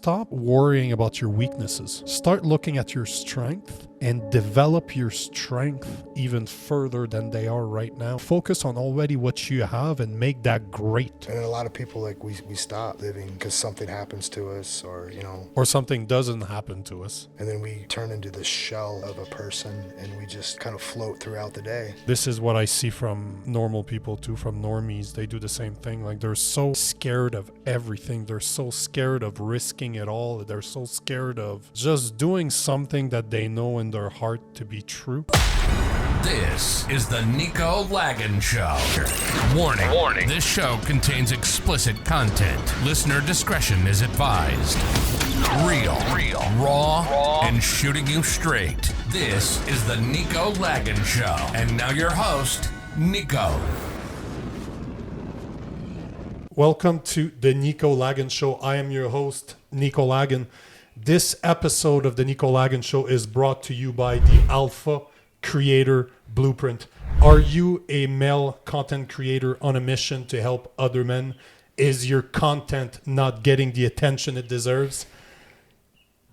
Stop worrying about your weaknesses. Start looking at your strength and develop your strength even further than they are right now. Focus on already what you have and make that great. And a lot of people, like, we stop living because something happens to us, or or something doesn't happen to us. And then we turn into the shell of a person and we just kind of float throughout the day. This is what I see from normal people too, from normies. They do the same thing. Like, they're so scared of everything. They're so scared of risking it all. They're so scared of just doing something that they know in their heart to be true. This is the Nico Lagan Show. Warning. This show contains explicit content. Listener discretion is advised. Real, raw, and shooting you straight. This is the Nico Lagan Show. And now your host, Nico. Welcome to the Nico Lagan Show. I am your host, Nico Lagan. This episode of the Nico Lagan Show is brought to you by the Alpha Creator Blueprint. Are you a male content creator on a mission to help other men? Is your content not getting the attention it deserves?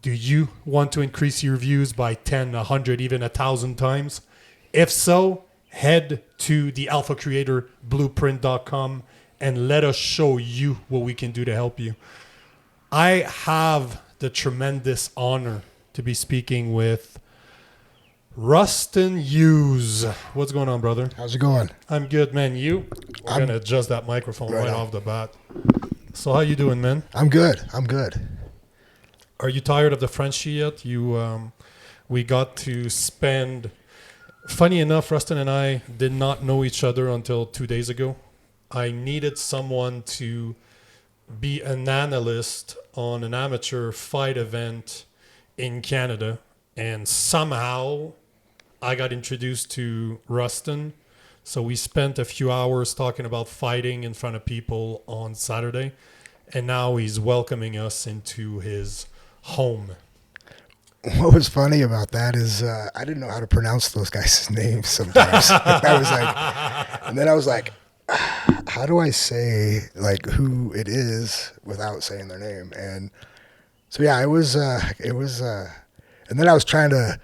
Do you want to increase your views by 10, 100, even 1,000 times? If so, head to the alphacreatorblueprint.com and let us show you what we can do to help you. I have the tremendous honor to be speaking with Rustin Hughes. What's going on, brother? How's it going? I'm good, man. You? We're going to adjust that microphone right off the bat. So how you doing, man? I'm good. Are you tired of the Frenchie yet? We got to spend... Funny enough, Rustin and I did not know each other until 2 days ago. I needed someone to be an analyst on an amateur fight event in Canada. And somehow I got introduced to Rustin. So we spent a few hours talking about fighting in front of people on Saturday. And now he's welcoming us into his home. What was funny about that is I didn't know how to pronounce those guys' names sometimes. And then I was like, how do I say like who it is without saying their name? And so yeah, it was and then I was trying to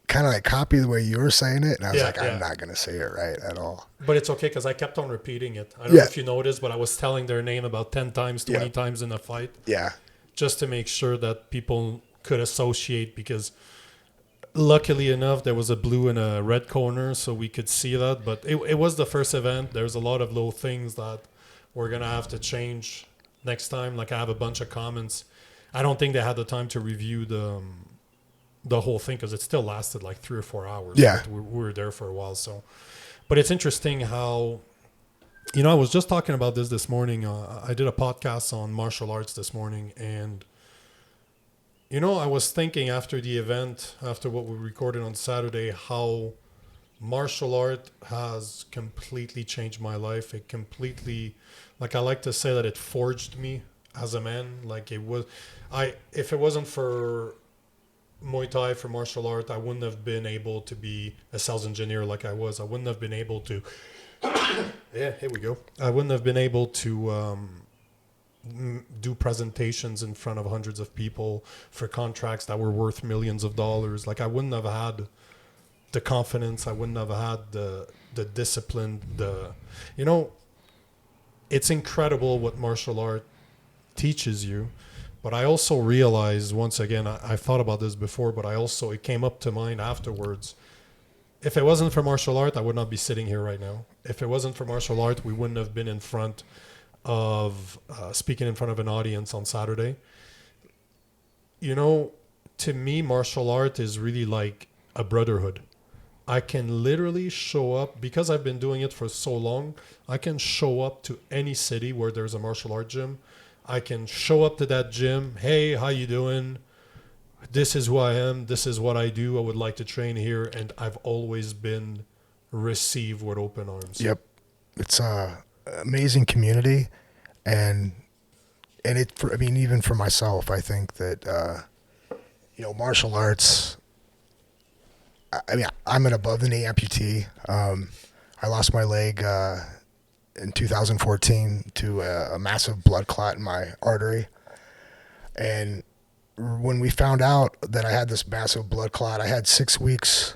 kind of like copy the way you were saying it, and I was I'm not gonna say it right at all. But it's okay because I kept on repeating it. I don't know if you noticed, but I was telling their name about 10 times, 20 times in a fight. Yeah. Just to make sure that people could associate, because luckily enough, there was a blue and a red corner, so we could see that. But it was the first event. There's a lot of little things that we're going to have to change next time. Like, I have a bunch of comments. I don't think they had the time to review the whole thing because it still lasted like 3 or 4 hours. Yeah. We were there for a while. So, but it's interesting how, I was just talking about this morning. I did a podcast on martial arts this morning, and I was thinking after the event, after what we recorded on Saturday, how martial art has completely changed my life. It completely, like, I like to say that it forged me as a man. Like, if it wasn't for Muay Thai, for martial art, I wouldn't have been able to be a sales engineer like I was. I wouldn't have been able to, here we go. I wouldn't have been able to, do presentations in front of hundreds of people for contracts that were worth millions of dollars. Like, I wouldn't have had the confidence. I wouldn't have had the discipline. It's incredible what martial art teaches you. But I also realized, once again, I've thought about this before, but it came up to mind afterwards. If it wasn't for martial art, I would not be sitting here right now. If it wasn't for martial art, we wouldn't have been in front of speaking in front of an audience on Saturday. To me, martial art is really like a brotherhood. I can literally show up, because I've been doing it for so long, I can show up to any city where there's a martial art gym. I can show up to that gym. Hey, how you doing? This is who I am. This is what I do. I would like to train here. And I've always been received with open arms. Yep. It's amazing community, and even for myself, I think that martial arts. I'm an above the knee amputee. I lost my leg in 2014 to a massive blood clot in my artery, And when we found out that I had this massive blood clot, I had 6 weeks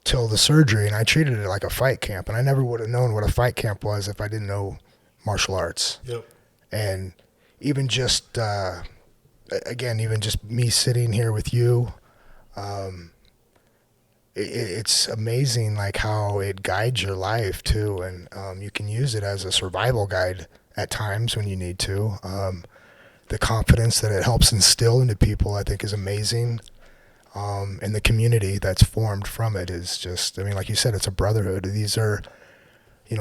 till the surgery, and I treated it like a fight camp. And I never would have known what a fight camp was if I didn't know martial arts. Yep. And even just, even just me sitting here with you, it's amazing like how it guides your life too. And you can use it as a survival guide at times when you need to. The confidence that it helps instill into people, I think, is amazing. And the community that's formed from it is just, I mean, like you said, it's a brotherhood. These are, it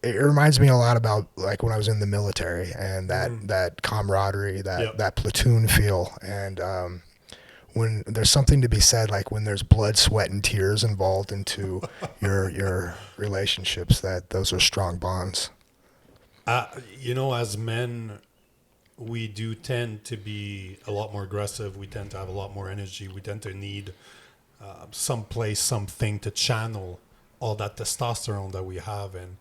reminds me a lot about like when I was in the military and that camaraderie, that platoon feel. And when there's something to be said, like when there's blood, sweat, and tears involved into your relationships, that those are strong bonds. As men, we do tend to be a lot more aggressive. We tend to have a lot more energy. We tend to need something to channel all that testosterone that we have. And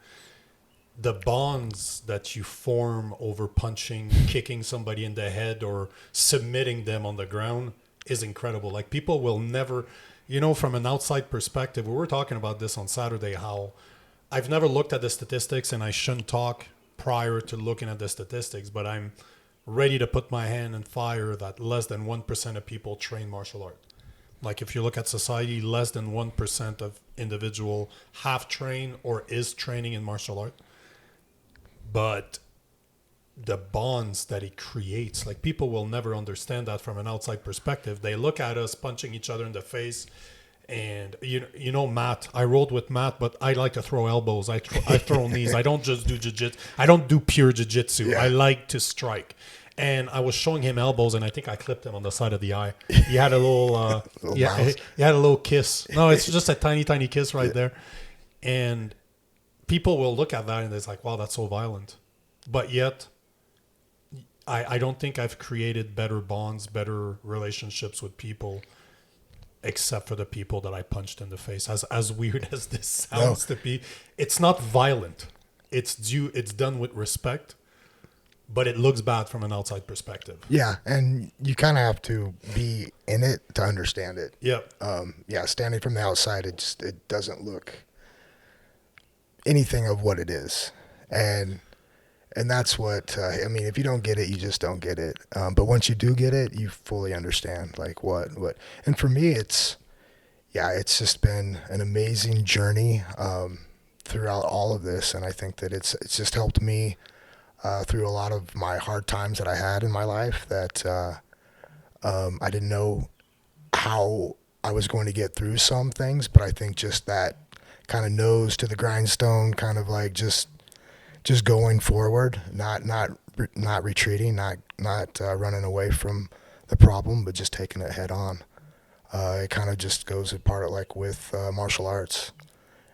the bonds that you form over punching, kicking somebody in the head, or submitting them on the ground is incredible. Like, people will never, from an outside perspective, we were talking about this on Saturday, how I've never looked at the statistics, and I shouldn't talk prior to looking at the statistics, but I'm ready to put my hand in fire that less than 1% of people train martial art. Like, if you look at society, less than 1% of individual have trained or is training in martial art. But the bonds that it creates, like, people will never understand that from an outside perspective. They look at us punching each other in the face. And Matt, I rolled with Matt, but I like to throw elbows. I throw knees. I don't just do jiu-jitsu. I don't do pure jiu-jitsu. Yeah. I like to strike. And I was showing him elbows, and I think I clipped him on the side of the eye. He had a little, he had a little kiss. No, it's just a tiny, tiny kiss right there. And people will look at that and it's like, wow, that's so violent. But yet, I don't think I've created better bonds, better relationships with people, except for the people that I punched in the face. As weird as this sounds to be, it's not violent. It's done with respect, but it looks bad from an outside perspective. Yeah, and you kind of have to be in it to understand it. Yeah. Standing from the outside, it doesn't look anything of what it is. And that's what, if you don't get it, you just don't get it. But once you do get it, you fully understand like what. And for me, it's just been an amazing journey throughout all of this. And I think that it's just helped me through a lot of my hard times that I had in my life that I didn't know how I was going to get through some things. But I think just that kind of nose to the grindstone, kind of like just going forward, not retreating, not running away from the problem, but just taking it head on. It kind of just goes apart like with martial arts.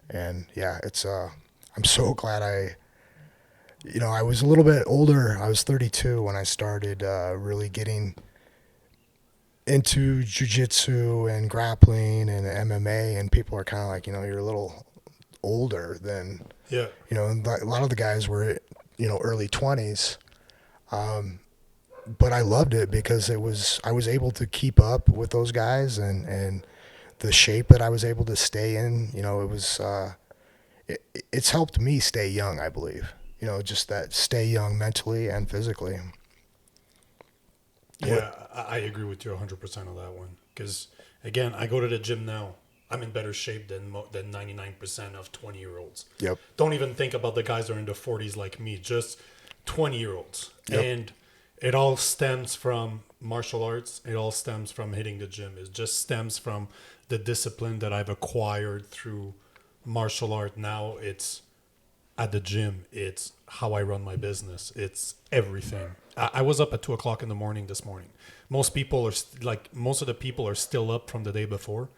And it's I'm so glad I was a little bit older. I was 32 when I started really getting into jiu-jitsu and grappling and MMA, and people are kind of like, you're a little older than, a lot of the guys were, early 20s. But I loved it because I was able to keep up with those guys and the shape that I was able to stay in, it's helped me stay young, I believe, just that stay young mentally and physically. Yeah, I agree with you 100% on that one. Because, again, I go to the gym now. I'm in better shape than 99% of 20-year-olds. Yep. Don't even think about the guys that are in their 40s like me, just 20-year-olds. Yep. And it all stems from martial arts. It all stems from hitting the gym. It just stems from the discipline that I've acquired through martial art. Now it's at the gym. It's how I run my business. It's everything. I was up at 2 o'clock in the morning this morning. Most of the people are still up from the day before.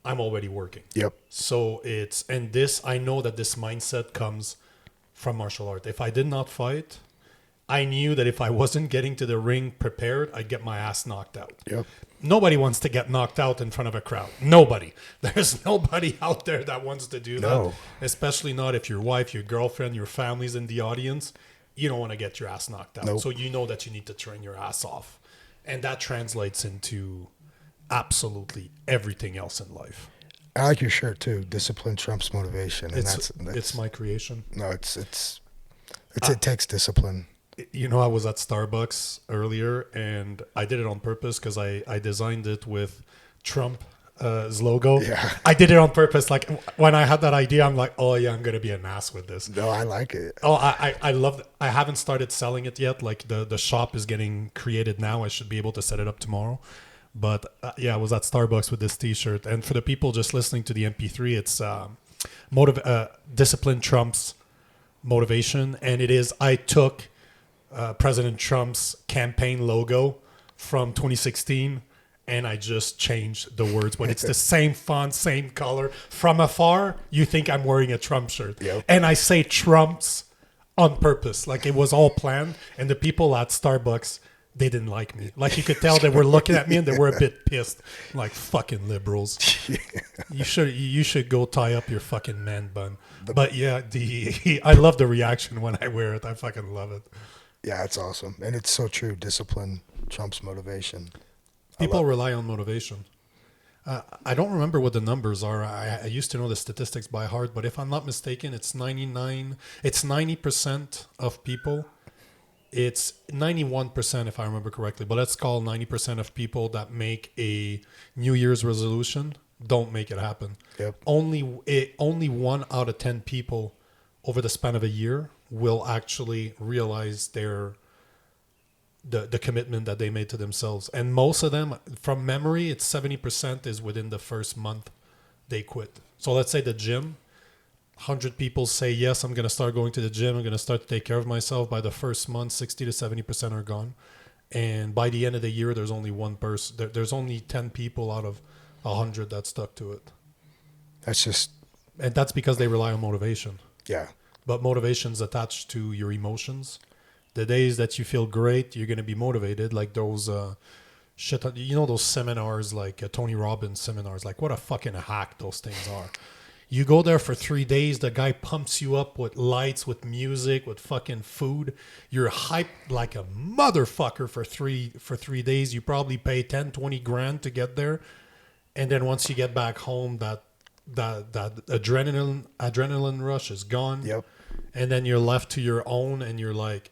I'm already working. Yep. So I know that this mindset comes from martial art. If I did not fight, I knew that if I wasn't getting to the ring prepared, I'd get my ass knocked out. Yep. Nobody wants to get knocked out in front of a crowd. Nobody. There's nobody out there that wants to do that. Especially not if your wife, your girlfriend, your family's in the audience. you don't want to get your ass knocked out. Nope. So you know that you need to train your ass off. And that translates into absolutely everything else in life. I like your shirt too. Discipline trumps motivation. And it's my creation. No, it takes discipline. You know, I was at Starbucks earlier, and I did it on purpose because I designed it with Trump's logo. Yeah. I did it on purpose. Like, when I had that idea, I'm like, oh yeah, I'm gonna be an ass with this. No, I like it. Oh, I love it. I haven't started selling it yet. Like, the shop is getting created now. I should be able to set it up tomorrow. But yeah, I was at Starbucks with this T-shirt, and for the people just listening to the MP3, it's discipline trumps motivation, and it is. I took President Trump's campaign logo from 2016, and I just changed the words, but it's the same font, same color. From afar, you think I'm wearing a Trump shirt. Yep. And I say Trumps on purpose. Like, it was all planned, and the people at Starbucks, they didn't like me. Like, you could tell they were looking at me and they were a bit pissed. Like, fucking liberals. Yeah. You should go tie up your fucking man bun. But yeah, I love the reaction when I wear it. I fucking love it. Yeah, it's awesome. And it's so true. Discipline trumps motivation. People rely on motivation. I don't remember what the numbers are. I used to know the statistics by heart, but if I'm not mistaken, it's 90% of people. It's 91% if I remember correctly, but let's call 90% of people that make a New Year's resolution don't make it happen. Yep. Only 1 out of 10 people over the span of a year will actually realize the commitment that they made to themselves. And most of them, from memory, it's 70% is within the first month they quit. So let's say the gym, 100 people say, yes, I'm going to start going to the gym. I'm going to start to take care of myself. By the first month, 60 to 70% are gone. And by the end of the year, there's only one person. There's only 10 people out of 100 that stuck to it. And that's because they rely on motivation. Yeah. But motivation's attached to your emotions. The days that you feel great, you're going to be motivated. Like those those seminars, like Tony Robbins seminars, like what a fucking hack those things are. You go there for 3 days, the guy pumps you up with lights, with music, with fucking food. You're hyped like a motherfucker for 3 days. You probably pay 10, 20 grand to get there. And then once you get back home, that adrenaline rush is gone. Yep. And then you're left to your own, and you're like,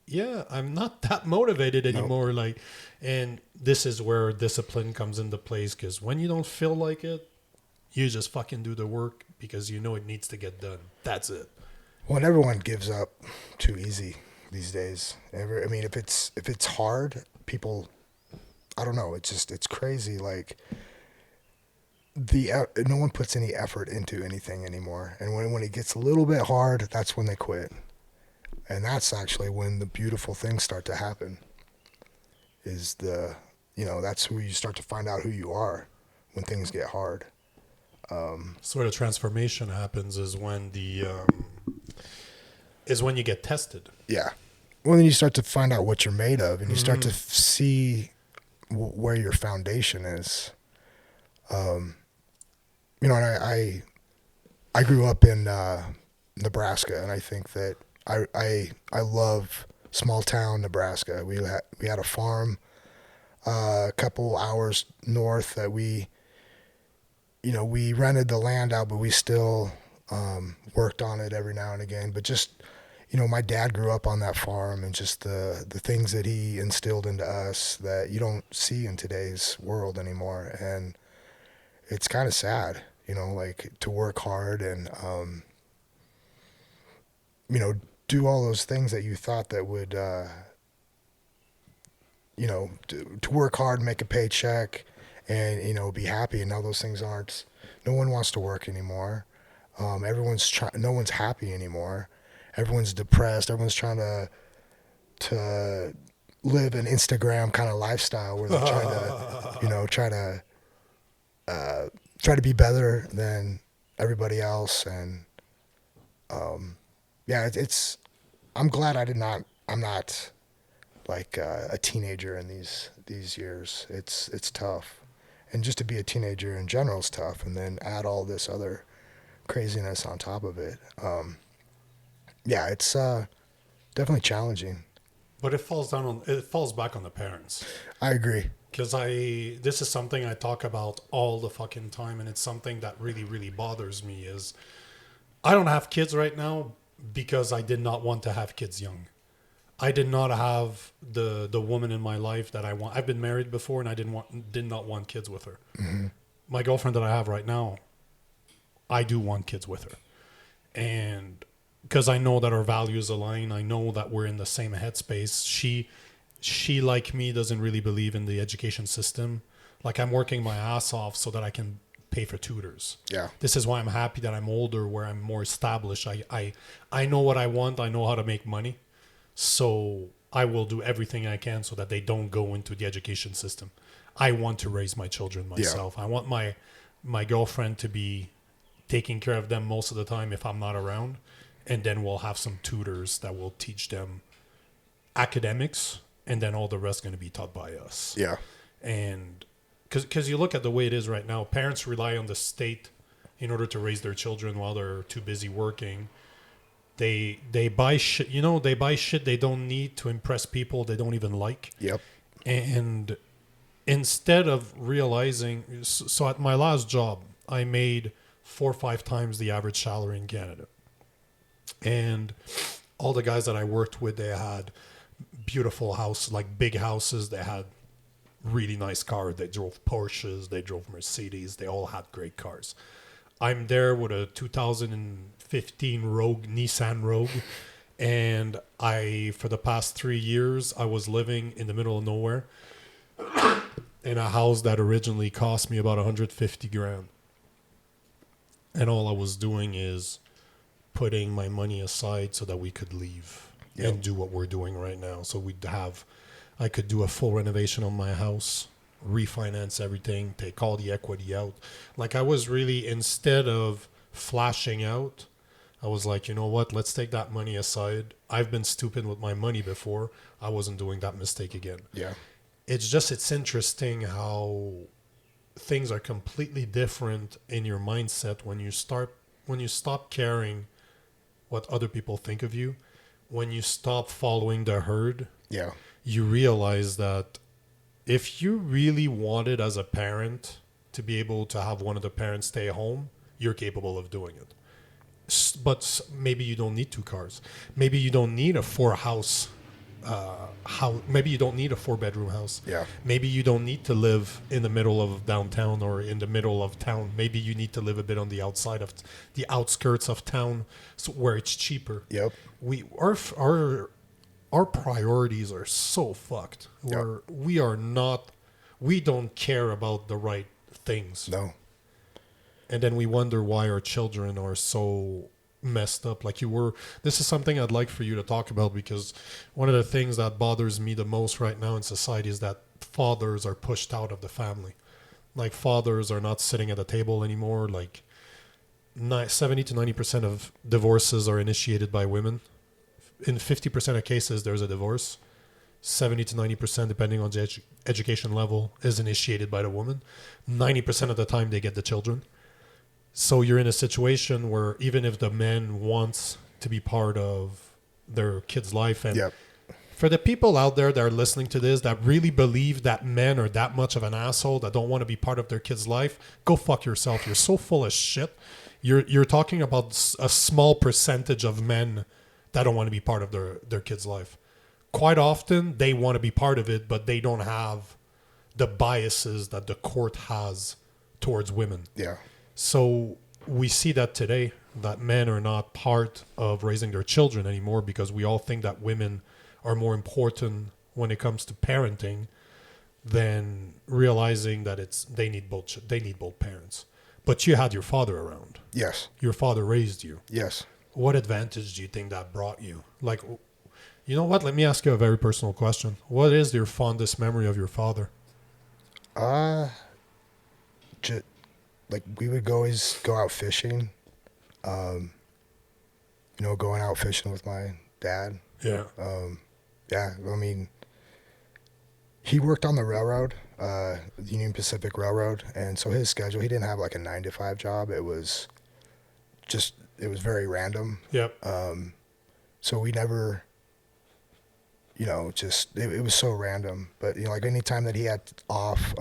yeah, I'm not that motivated anymore. Nope. Like, and this is where discipline comes into place, because when you don't feel like it, you just fucking do the work because you know it needs to get done. That's it. Well, and everyone gives up too easy these days. I mean, if it's hard, people, I don't know. It's crazy. Like no one puts any effort into anything anymore. And when it gets a little bit hard, that's when they quit. And that's actually when the beautiful things start to happen. That's who you start to find out who you are when things get hard. Sort of transformation happens is when you get tested. Yeah. Well, then you start to find out what you're made of, and you start to see where your foundation is. And I grew up in Nebraska, and I think that I love small town Nebraska. We had a farm a couple hours north that we rented the land out, but we still worked on it every now and again. But just, my dad grew up on that farm, and just the things that he instilled into us that you don't see in today's world anymore. And it's kind of sad, like to work hard and, do all those things that you thought that would, to work hard, make a paycheck, and, be happy. And now those things aren't. No one wants to work anymore. No one's happy anymore. Everyone's depressed. Everyone's trying to live an Instagram kind of lifestyle where they're trying to, try to be better than everybody else. And, I'm glad I'm not like a teenager in these years. It's tough. And just to be a teenager in general is tough, and then add all this other craziness on top of it. It's definitely challenging. But it falls back on the parents. I agree. Because this is something I talk about all the fucking time, and it's something that really, really bothers me is I don't have kids right now because I did not want to have kids young. I did not have the woman in my life that I want. I've been married before, and I did not want kids with her. Mm-hmm. My girlfriend that I have right now, I do want kids with her. And because I know that our values align, I know that we're in the same headspace. She like me doesn't really believe in the education system. Like, I'm working my ass off so that I can pay for tutors. Yeah. This is why I'm happy that I'm older, where I'm more established. I know what I want. I know how to make money. So I will do everything I can so that they don't go into the education system. I want to raise my children myself. Yeah. I want my girlfriend to be taking care of them most of the time if I'm not around. And then we'll have some tutors that will teach them academics, and then all the rest going to be taught by us. Yeah. And because you look at the way it is right now, parents rely on the state in order to raise their children while they're too busy working. They buy shit, they buy shit they don't need to impress people they don't even like. Yep. And instead of realizing, so at my last job, I made 4 or 5 times the average salary in Canada. And all the guys that I worked with, they had beautiful houses, like big houses. They had really nice cars. They drove Porsches. They drove Mercedes. They all had great cars. I'm there with a 2015 Nissan Rogue. And for the past 3 years, I was living in the middle of nowhere in a house that originally cost me about 150 grand. And all I was doing is putting my money aside so that we could leave and do what we're doing right now. So I could do a full renovation on my house, refinance everything, take all the equity out. Like, I was really, instead of flashing out, I was like, you know what, let's take that money aside. I've been stupid with my money before. I wasn't doing that mistake again. Yeah. It's interesting how things are completely different in your mindset when you stop caring what other people think of you, when you stop following the herd. Yeah. You realize that if you really wanted as a parent to be able to have one of the parents stay home, you're capable of doing it. But maybe you don't need 2 cars. Maybe you don't need a 4-house house. Maybe you don't need a 4-bedroom house. Yeah. Maybe you don't need to live in the middle of downtown or in the middle of town. Maybe you need to live a bit on the outside of the outskirts of town, where it's cheaper. Yep. Our priorities are so fucked. Yep. We don't care about the right things. No. And then we wonder why our children are so messed up. This is something I'd like for you to talk about, because one of the things that bothers me the most right now in society is that fathers are pushed out of the family. Like, fathers are not sitting at the table anymore. Like, 70 to 90% of divorces are initiated by women. In 50% of cases, there's a divorce. 70 to 90%, depending on the education level, is initiated by the woman. 90% of the time, they get the children. So you're in a situation where even if the man wants to be part of their kid's life, and for the people out there that are listening to this that really believe that men are that much of an asshole, that don't want to be part of their kid's life, go fuck yourself. You're so full of shit. You're talking about a small percentage of men that don't want to be part of their kid's life. Quite often, they want to be part of it, but they don't have the biases that the court has towards women. Yeah. So we see that today, that men are not part of raising their children anymore, because we all think that women are more important when it comes to parenting than realizing that they need both parents. But you had your father around. Yes. Your father raised you. Yes. What advantage do you think that brought you? Like, you know what? Let me ask you a very personal question. What is your fondest memory of your father? We would always go out fishing. Going out fishing with my dad. Yeah. I mean, he worked on the railroad, Union Pacific Railroad, and so his schedule, he didn't have like a 9-to-5 job. It was very random. Yep. So we never just it was so random. But like any time that he had off,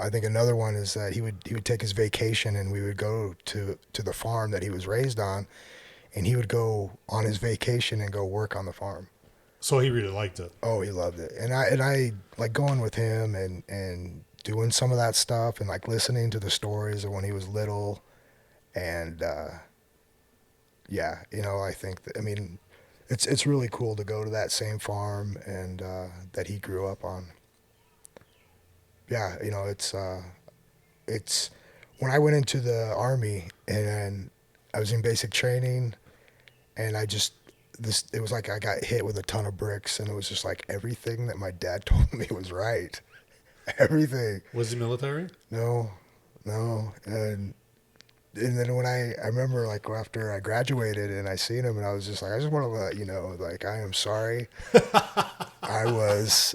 I think another one is that he would take his vacation and we would go to the farm that he was raised on, and he would go on his vacation and go work on the farm. So he really liked it. Oh, he loved it. And I like going with him and doing some of that stuff and like listening to the stories of when he was little. And I think it's really cool to go to that same farm and that he grew up on. Yeah, it's when I went into the Army and I was in basic training, and it was like I got hit with a ton of bricks, and it was just like everything that my dad told me was right. Everything. Was he military? No. And then when I remember like after I graduated and I seen him, and I was just like, I just want to let you know, like, I am sorry. I was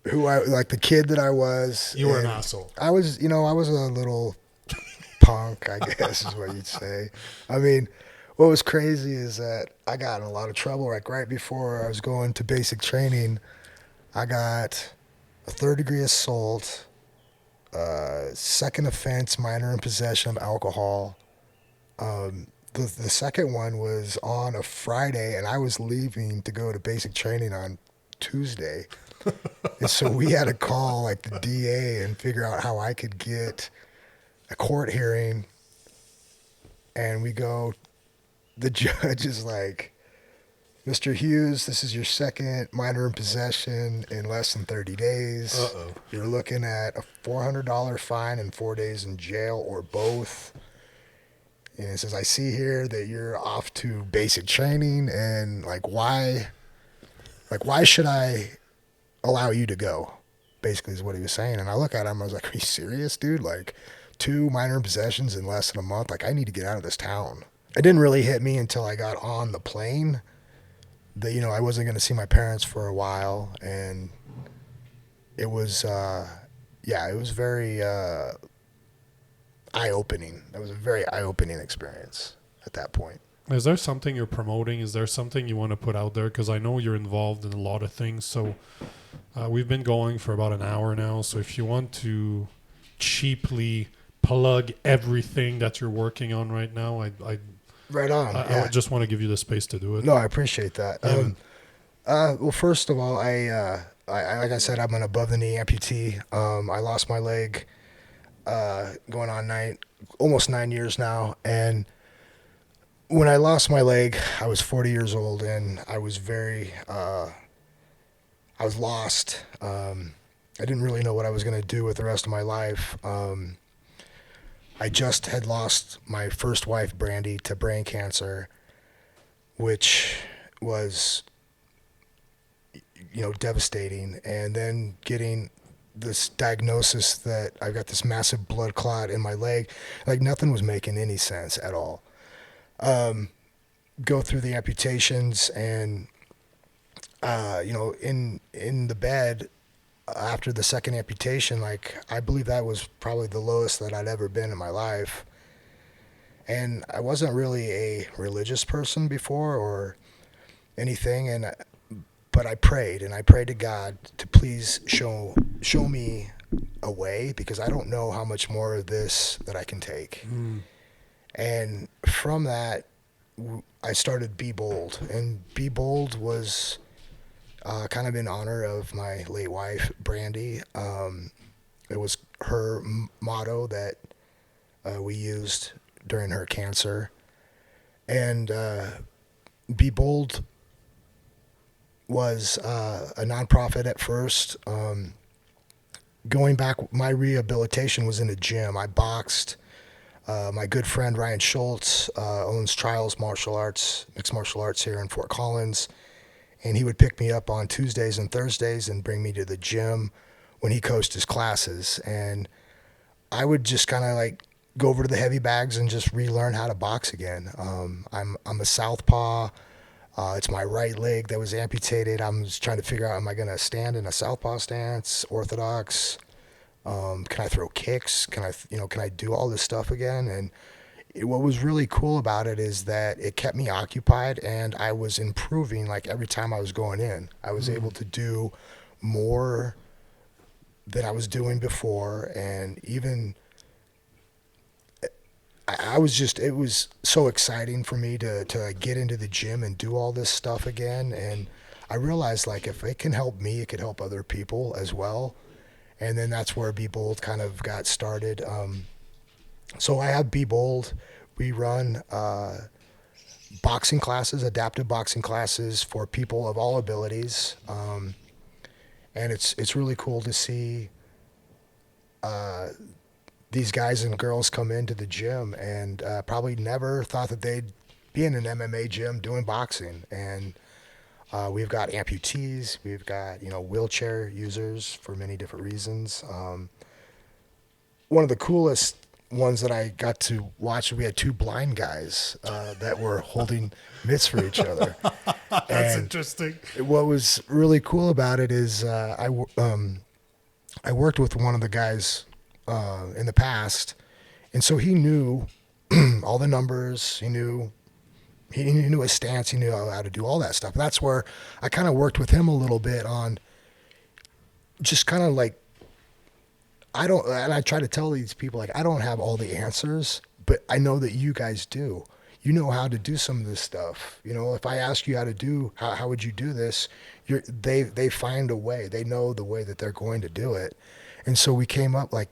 the kid that I was. You were an asshole. I was a little punk, I guess is what you'd say. I mean, what was crazy is that I got in a lot of trouble. Like right before I was going to basic training, I got a 3rd-degree assault, second offense, minor in possession of alcohol. The second one was on a Friday, and I was leaving to go to basic training on Tuesday. And so we had to call like the DA and figure out how I could get a court hearing. And we go, the judge is like, Mr. Hughes, this is your second minor in possession in less than 30 days. Uh-oh. You're looking at a $400 fine and 4 days in jail or both. And it says, I see here that you're off to basic training, and why should I allow you to go? Basically is what he was saying. And I look at him, I was like, are you serious, dude? Like 2 minor possessions in less than a month? Like, I need to get out of this town. It didn't really hit me until I got on the plane that, I wasn't going to see my parents for a while. And it was, it was very eye-opening. It was a very eye-opening experience at that point. Is there something you're promoting? Is there something you want to put out there? Because I know you're involved in a lot of things. So we've been going for about an hour now. So if you want to cheaply plug everything that you're working on right now, right on. I just want to give you the space to do it. No, I appreciate that. Well, first of all, I like I said, I'm an above the knee amputee. I lost my leg going on almost 9 years now, and when I lost my leg, I was 40 years old, and I was I was lost. I didn't really know what I was going to do with the rest of my life. I just had lost my first wife, Brandy, to brain cancer, which was, devastating. And then getting this diagnosis that I've got this massive blood clot in my leg, like nothing was making any sense at all. Go through the amputations, and in the bed after the second amputation, like I believe that was probably the lowest that I'd ever been in my life. And I wasn't really a religious person before or anything, but I prayed to God to please show me a way, because I don't know how much more of this that I can take. And from that, I started Be Bold. And Be Bold was kind of in honor of my late wife, Brandy. It was her motto that we used during her cancer. And Be Bold was a nonprofit at first. Going back, my rehabilitation was in a gym. I boxed. My good friend Ryan Schultz owns Trials Martial Arts, mixed martial arts here in Fort Collins, and he would pick me up on Tuesdays and Thursdays and bring me to the gym when he coached his classes. And I would just kind of like go over to the heavy bags and just relearn how to box again. I'm a southpaw. It's my right leg that was amputated. I'm just trying to figure out, am I going to stand in a southpaw stance, orthodox? Can I throw kicks? Can I do all this stuff again? And what was really cool about it is that it kept me occupied, and I was improving. Like every time I was going in, I was able to do more than I was doing before. And even I was just, it was so exciting for me to get into the gym and do all this stuff again. And I realized, like, if it can help me, it could help other people as well. And then that's where Be Bold kind of got started. So I have Be Bold. We run boxing classes, adaptive boxing classes for people of all abilities. And it's really cool to see these guys and girls come into the gym and probably never thought that they'd be in an MMA gym doing boxing. And we've got amputees, we've got, wheelchair users for many different reasons. One of the coolest ones that I got to watch, we had two blind guys that were holding mitts for each other. That's interesting. What was really cool about it is I worked with one of the guys in the past, and so he knew all the numbers. He knew his stance. He knew how to do all that stuff. That's where I kind of worked with him a little bit on just kind of like, and I try to tell these people, like, I don't have all the answers, but I know that you guys do. You know how to do some of this stuff. If I ask you how would you do this? They find a way. They know the way that they're going to do it. And so we came up, like,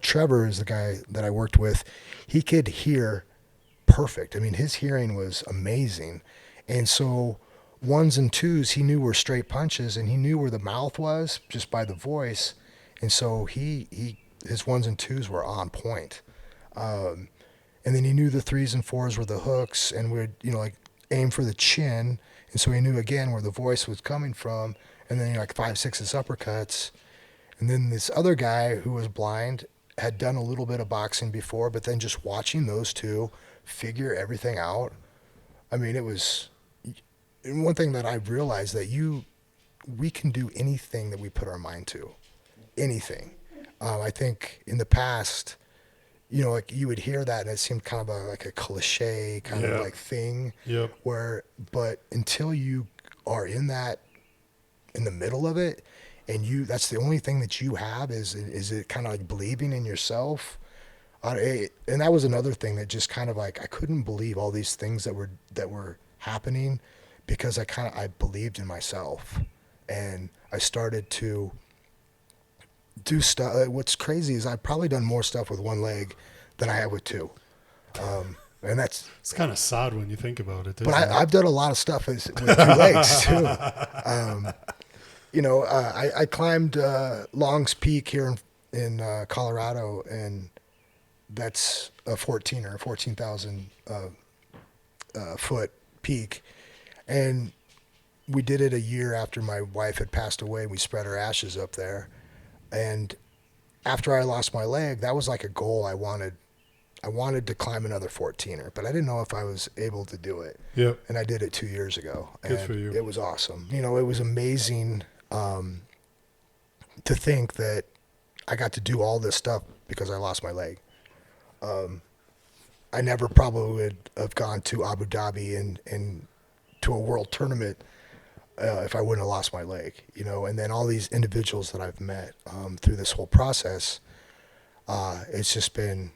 Trevor is the guy that I worked with. He could hear perfect. I mean, his hearing was amazing. And so ones and twos, he knew were straight punches, and he knew where the mouth was just by the voice. And so his ones and twos were on point. And then he knew the threes and fours were the hooks, and we'd, like, aim for the chin. And so he knew again where the voice was coming from. And then, like 5/6 uppercuts. And then this other guy who was blind had done a little bit of boxing before, but then just watching those two figure everything out. I mean, it was one thing that I realized, that we can do anything that we put our mind to. Anything. I think in the past, like, you would hear that and it seemed kind of like a cliche kind of like thing. Yep. But until you are in the middle of it, and that's the only thing that you have is it kind of like believing in yourself. And that was another thing that just kind of like, I couldn't believe all these things that were happening, because I believed in myself, and I started to do stuff. What's crazy is I've probably done more stuff with one leg than I have with two. And it's kind of sad when you think about it. But I've done a lot of stuff with two legs too. I climbed Long's Peak here in Colorado, and that's a 14,000 foot peak. And we did it a year after my wife had passed away. We spread her ashes up there. And after I lost my leg, that was like a goal I wanted. I wanted to climb another 14er, but I didn't know if I was able to do it. Yep. And I did it 2 years ago. Good for you. It was awesome. It was amazing to think that I got to do all this stuff because I lost my leg. I never probably would have gone to Abu Dhabi and to a world tournament if I wouldn't have lost my leg, and then all these individuals that I've met through this whole process, it's just been,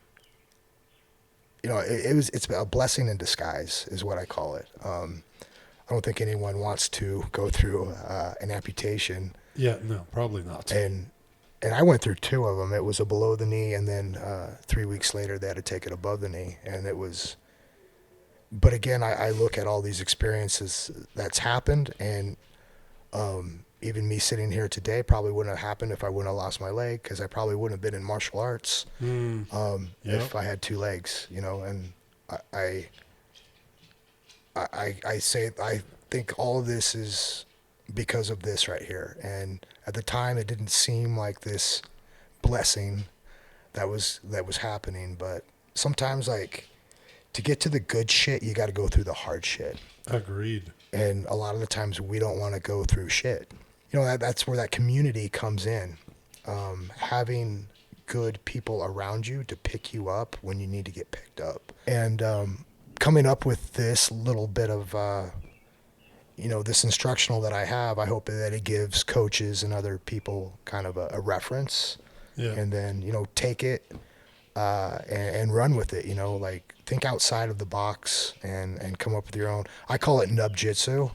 it's a blessing in disguise is what I call it. I don't think anyone wants to go through an amputation. Yeah, no, probably not. And I went through 2 of them. It was a below the knee, and then 3 weeks later they had to take it above the knee, and it was. But again, I look at all these experiences that's happened, and even me sitting here today probably wouldn't have happened if I wouldn't have lost my leg, because I probably wouldn't have been in martial arts if I had 2 legs, and I think all of this is because of this right here. And at the time, it didn't seem like this blessing that was happening, but sometimes, like, to get to the good shit, you got to go through the hard shit. Agreed. And a lot of the times we don't want to go through shit. That's where that community comes in. Having good people around you to pick you up when you need to get picked up. And coming up with this little bit of, this instructional that I have, I hope that it gives coaches and other people kind of a reference. Yeah. And then, take it and run with it, like think outside of the box and come up with your own. I call it nub-jitsu.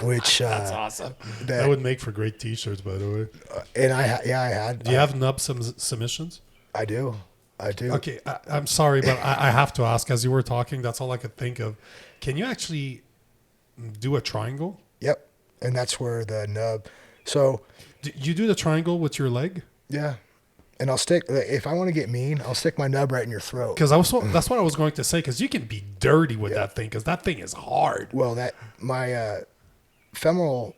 Which that's awesome. That would make for great T-shirts, by the way. And I had. Do you have nub submissions? I do. Okay, I'm sorry, but I have to ask. As you were talking, that's all I could think of. Can you actually do a triangle? Yep, and that's where the nub. So you do the triangle with your leg? Yeah. And I'll stick, if I want to get mean, I'll stick my nub right in your throat. Because that's what I was going to say, because you can be dirty with that thing, because that thing is hard. Well, my femoral,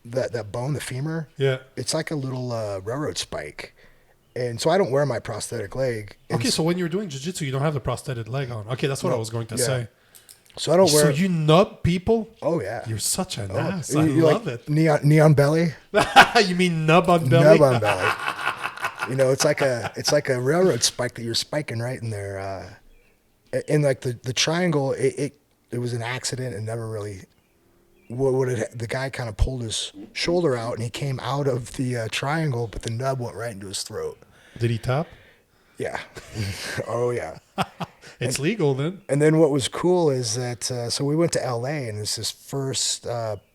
that bone, the femur, it's like a little railroad spike. And so I don't wear my prosthetic leg. Okay, so when you're doing jiu-jitsu, you don't have the prosthetic leg on. Okay, that's what I was going to say. So I don't wear. So you nub people? Oh, yeah. You're such an ass. I love it. Neon belly? You mean nub on belly? Nub on belly. It's like a railroad spike that you're spiking right in there. And like the triangle, it was an accident and never really. The guy kind of pulled his shoulder out and he came out of the triangle, but the nub went right into his throat. Did he tap? Yeah. Oh yeah. It's legal then. And then what was cool is that so we went to LA and it's this first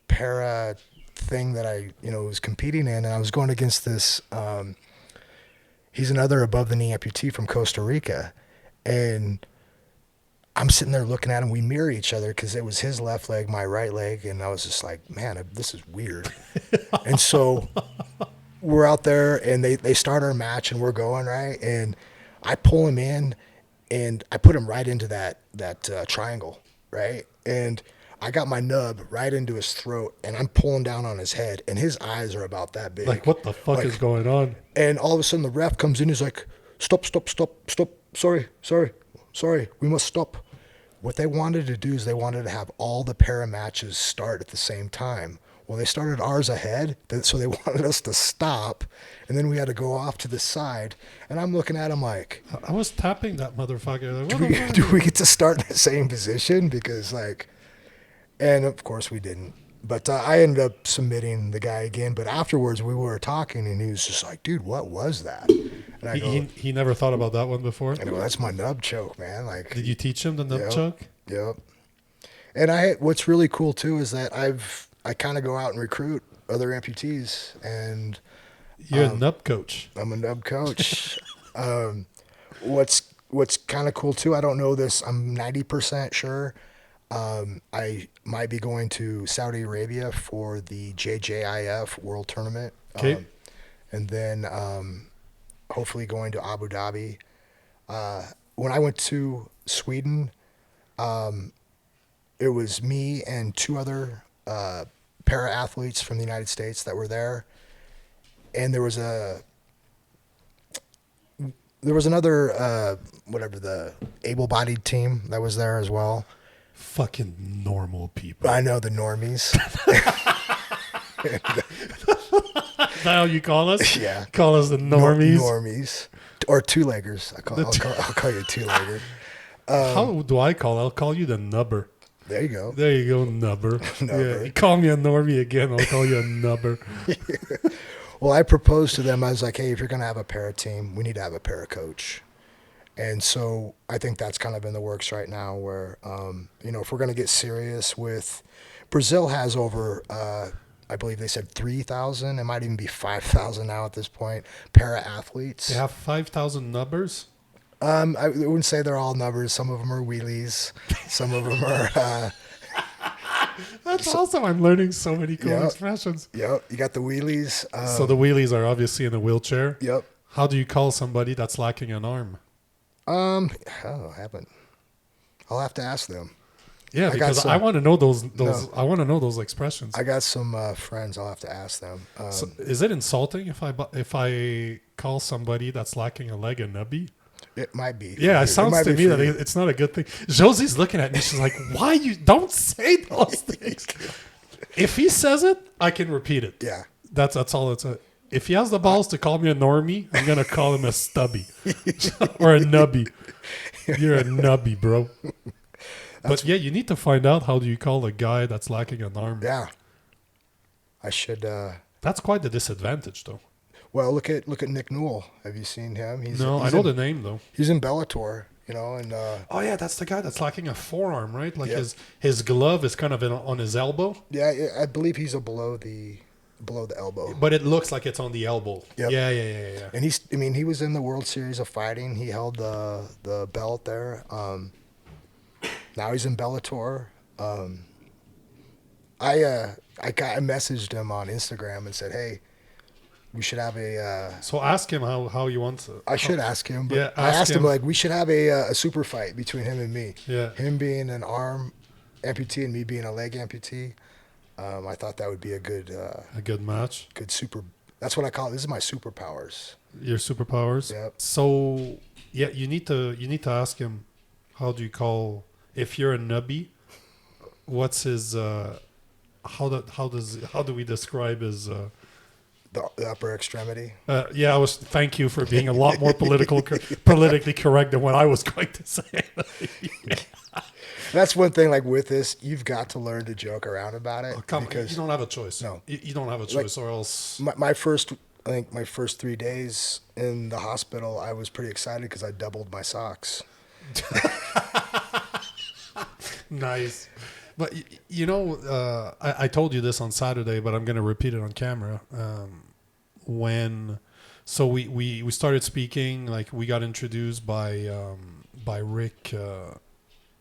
para thing that I was competing in, and I was going against this. He's another above the knee amputee from Costa Rica, and I'm sitting there looking at him. We mirror each other because it was his left leg, my right leg, and I was just like, man, this is weird. And so we're out there, and they start our match, and we're going, right, and I pull him in, and I put him right into that triangle, right, and I got my nub right into his throat, and I'm pulling down on his head, and his eyes are about that big. Like, what the fuck is going on? And all of a sudden, the ref comes in. He's like, stop. Sorry. We must stop. What they wanted to do is they wanted to have all the para matches start at the same time. Well, they started ours ahead, so they wanted us to stop, and then we had to go off to the side. And I'm looking at him like, I was tapping that motherfucker. Like, do we get to start in the same position? Because and of course we didn't. But I ended up submitting the guy again. But afterwards we were talking, and he was just like, dude, what was that? And I he never thought about that one before? I go, that's my nub choke, man. Like, did you teach him the nub choke? Yep. And what's really cool too is that I kind of go out and recruit other amputees, and you're a nub coach. I'm a nub coach. What's kind of cool too, I don't know this, I'm 90% sure. I might be going to Saudi Arabia for the JJIF World Tournament. Okay. And then hopefully going to Abu Dhabi. When I went to Sweden, it was me and two other para athletes from the United States that were there. And there was another, the able-bodied team that was there as well. Fucking normal people. I know, the normies. Is that how you call us? Yeah. Call us the normies. Normies. Or two-leggers. I'll call you a two-legger. How do I call? I'll call you the nubber. There you go. There you go, nubber. Yeah, you call me a normie again, I'll call you a nubber. Well, I proposed to them. I was like, hey, if you're going to have a para team, we need to have a para coach. And so I think that's kind of in the works right now where, if we're going to get serious with – Brazil has over, I believe they said 3,000. It might even be 5,000 now at this point, para-athletes. They have 5,000 nubbers? I wouldn't say they're all nubbers. Some of them are wheelies. Some of them are That's awesome. I'm learning so many cool expressions. Yep. You got the wheelies. So the wheelies are obviously in a wheelchair? Yep. How do you call somebody that's lacking an arm? I haven't. I'll have to ask them. Yeah, because I want to know those. I want to know those expressions. I got some friends. I'll have to ask them. So is it insulting if I call somebody that's lacking a leg a nubby? It might be. Yeah, it sounds to me that it's not a good thing. Josie's looking at me. She's like, "Why you don't say those things?" If he says it, I can repeat it. Yeah, that's all it's. if he has the balls to call me a normie, I'm gonna call him a stubby or a nubby. You're a nubby, bro. But yeah, you need to find out how do you call a guy that's lacking an arm. Yeah. I should. That's quite the disadvantage, though. Well, look at Nick Newell. Have you seen him? I know the name though. He's in Bellator, and. Oh yeah, that's the guy that's lacking a forearm, right? Like his glove is kind of on his elbow. Yeah, I believe he's below the elbow. But it looks like it's on the elbow. Yep. Yeah. And he was in the World Series of Fighting. He held the belt there. Now he's in Bellator. I messaged him on Instagram and said, hey, we should have a... so ask him how you want to... I should ask him. But yeah, I asked him, like, we should have a super fight between him and me. Yeah. Him being an arm amputee and me being a leg amputee. I thought that would be a good match. Good super... That's what I call it. This is my superpowers. Your superpowers? Yep. So, yeah, you need to ask him, how do you call... If you're a nubby, what's his... How do we describe his... The upper extremity. Thank you for being a lot more politically correct than what I was going to say. That's one thing. Like with this, you've got to learn to joke around about it because you don't have a choice. No, you don't have a choice, or else. My first 3 days in the hospital, I was pretty excited because I doubled my socks. Nice. But I told you this on Saturday, but I'm going to repeat it on camera. So we started speaking, like we got introduced by Rick.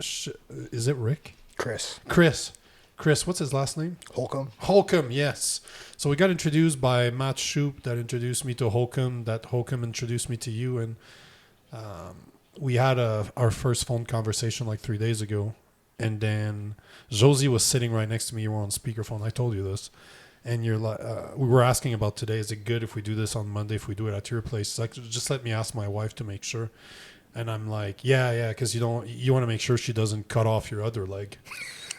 Is it Rick? Chris. What's his last name? Holcomb, yes. So we got introduced by Matt Shoup, that introduced me to Holcomb, that Holcomb introduced me to you, and we had our first phone conversation like 3 days ago. And then Josie was sitting right next to me. You were on speakerphone. I told you this. And you're like, we were asking about today. Is it good if we do this on Monday? If we do it at your place? It's like, just let me ask my wife to make sure. And I'm like, yeah, because you want to make sure she doesn't cut off your other leg.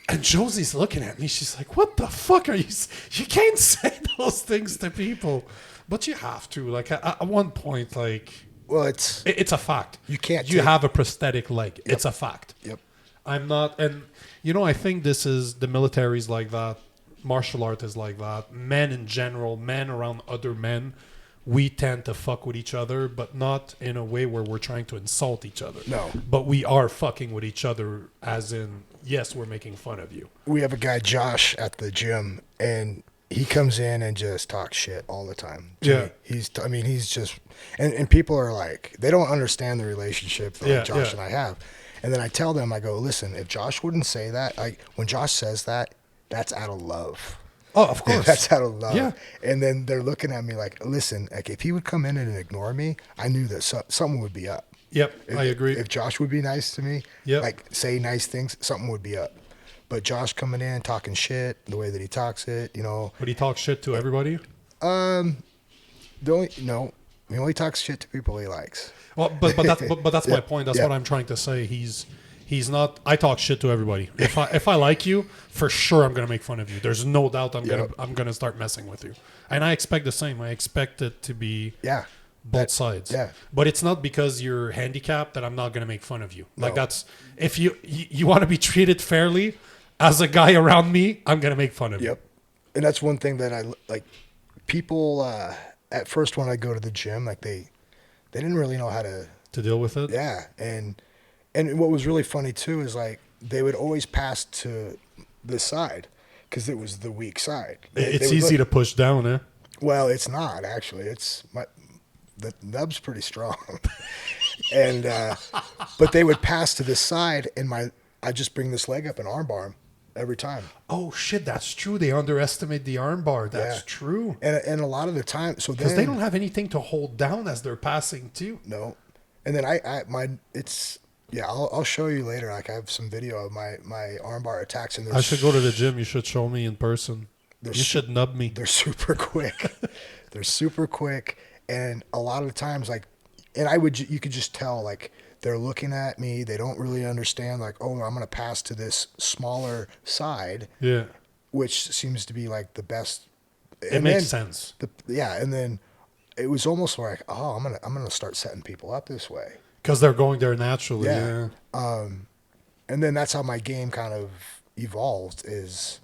And Josie's looking at me. She's like, what the fuck are you? You can't say those things to people, but you have to. Like at one point, like, well, it's a fact. You can't. You have a prosthetic leg. Yep. It's a fact. Yep. I'm not, and I think this is the military's like that, martial art is like that. Men in general, men around other men, we tend to fuck with each other, but not in a way where we're trying to insult each other. No. But we are fucking with each other, as in, yes, we're making fun of you. We have a guy, Josh, at the gym, and he comes in and just talks shit all the time. Yeah. He's just, and people are like, they don't understand the relationship that Josh and I have. And then I tell them, I go, listen, if Josh wouldn't say that, when Josh says that, that's out of love. Oh, of course. That's out of love. Yeah. And then they're looking at me like, listen, like if he would come in and ignore me, I knew that something would be up. Yep, I agree. If Josh would be nice to me, like say nice things, something would be up. But Josh coming in, talking shit, the way that he talks it, But he talks shit to everybody? He only talks shit to people he likes. Well, but that's my point. That's what I'm trying to say. He's not. I talk shit to everybody. If I like you, for sure I'm gonna make fun of you. There's no doubt I'm gonna start messing with you. And I expect the same. I expect it to be both sides. Yeah. But it's not because you're handicapped that I'm not gonna make fun of you. Like that's if you want to be treated fairly as a guy around me, I'm gonna make fun of you. Yep. And that's one thing that I like. People at first when I go to the gym, like they didn't really know how to deal with it. Yeah, and what was really funny too is like they would always pass to this side because it was the weak side. It's easy to push down, eh? Well, it's not actually. The nub's pretty strong, and but they would pass to this side, and I just bring this leg up and armbar him every time. Oh shit, that's true. They underestimate the armbar. That's true. And a lot of the time, because they don't have anything to hold down as they're passing too. No, and then I'll show you later. Like I have some video of my armbar attacks, and I should go to the gym. You should show me in person. You should nub me. They're super quick. They're super quick, and a lot of the times, like, and you could just tell, like, they're looking at me. They don't really understand, like, oh, I'm gonna pass to this smaller side. Yeah. Which seems to be like the best. It makes sense. And then it was almost like, oh, I'm gonna start setting people up this way because they're going there naturally. Yeah. And then that's how my game kind of evolved. Is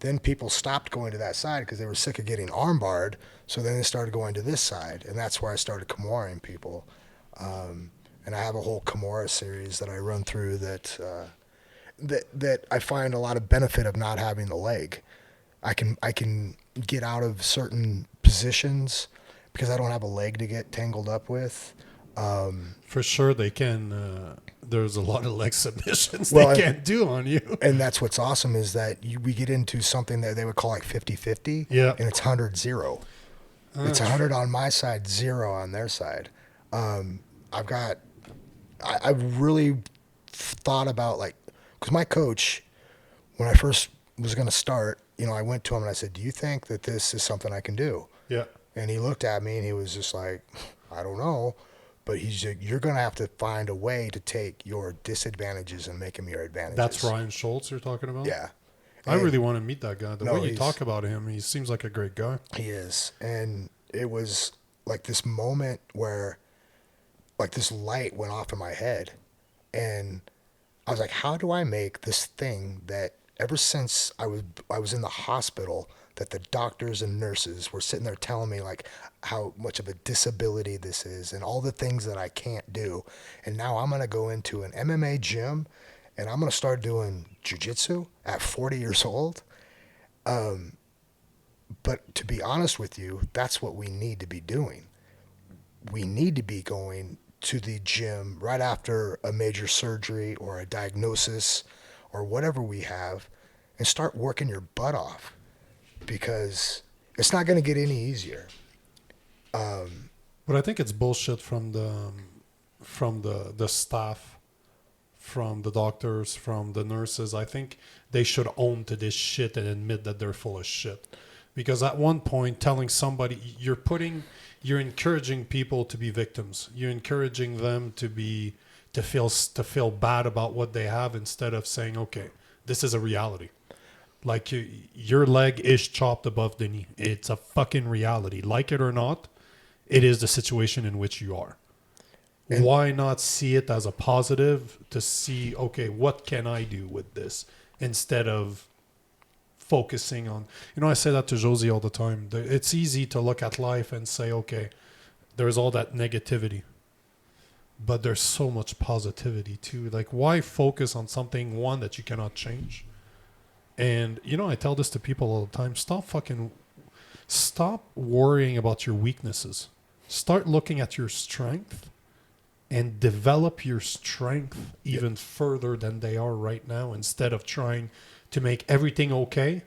then people stopped going to that side because they were sick of getting armbarred. So then they started going to this side, and that's where I started Kimuring people. And I have a whole Kimura series that I run through that I find a lot of benefit of not having the leg. I can get out of certain positions because I don't have a leg to get tangled up with. For sure they can. There's a lot of leg submissions they can't do on you. And that's what's awesome is that we get into something that they would call like 50-50. Yeah. And it's 100-0. It's 100 on my side, 0 on their side. I've really thought about because my coach, when I first was going to start, I went to him and I said, do you think that this is something I can do? Yeah. And he looked at me and he was just like, I don't know. But he's like, you're going to have to find a way to take your disadvantages and make them your advantages. That's Ryan Schultz you're talking about? Yeah. I really want to meet that guy. The way you talk about him, he seems like a great guy. He is. And it was like this moment where this light went off in my head. And I was like, how do I make this thing that ever since I was in the hospital, that the doctors and nurses were sitting there telling me how much of a disability this is and all the things that I can't do. And now I'm going to go into an MMA gym and I'm going to start doing jiu-jitsu at 40 years old. But to be honest with you, that's what we need to be doing. We need to be going to the gym right after a major surgery or a diagnosis or whatever we have and start working your butt off, because it's not going to get any easier. But I think it's bullshit from the staff, from the doctors, from the nurses. I think they should own to this shit and admit that they're full of shit. Because at one point, telling somebody you're encouraging people to be victims. You're encouraging them to feel bad about what they have instead of saying, okay, this is a reality. Like your leg is chopped above the knee. It's a fucking reality. Like it or not, it is the situation in which you are. And why not see it as a positive to see, okay, what can I do with this instead of focusing on, I say that to Josie all the time. It's easy to look at life and say, okay, there's all that negativity, but there's so much positivity too. Like, why focus on something, one, that you cannot change? And, I tell this to people all the time, stop worrying about your weaknesses. Start looking at your strength and develop your strength even further than they are right now, instead of trying to make everything okay.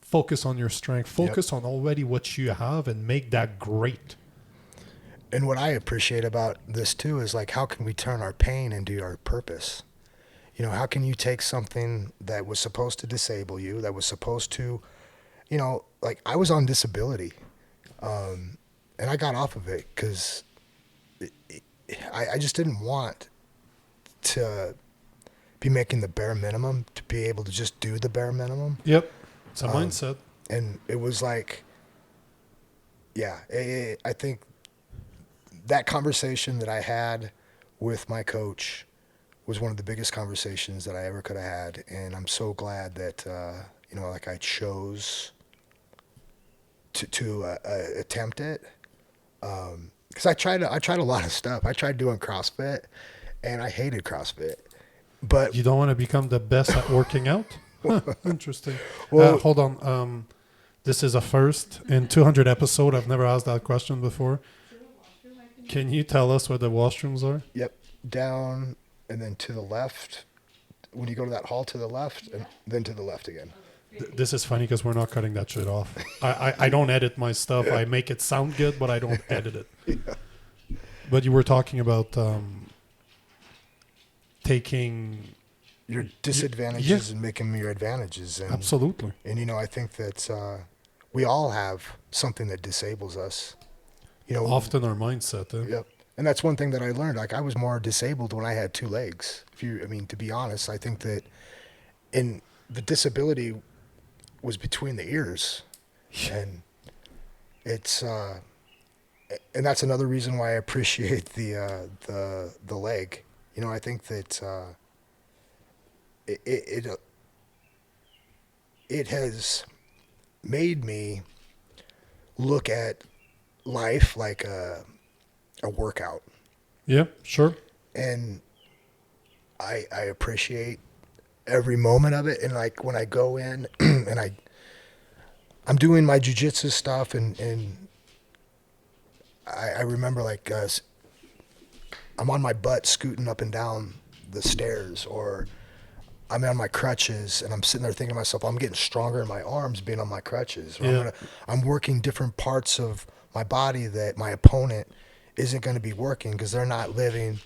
Focus on your strength. Focus on already what you have and make that great. And what I appreciate about this too is how can we turn our pain into our purpose? How can you take something that was supposed to disable you, that was supposed to, I was on disability, and I got off of it because I just didn't want to be making the bare minimum, to be able to just do the bare minimum. Yep. It's a mindset. And it was I think that conversation that I had with my coach was one of the biggest conversations that I ever could have had. And I'm so glad that, I chose to attempt it. Because I tried a lot of stuff. I tried doing CrossFit, and I hated CrossFit. But you don't want to become the best at working out? Interesting. Well, hold on. This is a first in 200 episode. I've never asked that question before. Can you tell us where the washrooms are? Yep. Down and then to the left. When you go to that hall, to the left, and then to the left again. This is funny because we're not cutting that shit off. I don't edit my stuff. I make it sound good, but I don't edit it. Yeah. But you were talking about taking your disadvantages and making them your advantages. And, absolutely. And, I think that we all have something that disables us. Often our mindset. Yep. And that's one thing that I learned. I was more disabled when I had 2 legs. To be honest, I think that the disability was between the ears. And it's and that's another reason why I appreciate the leg. You know, I think that it has made me look at life like a workout. Yeah, sure. And I appreciate every moment of it. And like when I go in and I'm doing my jiu-jitsu stuff and I remember like I'm on my butt scooting up and down the stairs, or I'm on my crutches and I'm sitting there thinking to myself, I'm getting stronger in my arms being on my crutches. Or I'm working different parts of my body that my opponent isn't going to be working because they're not living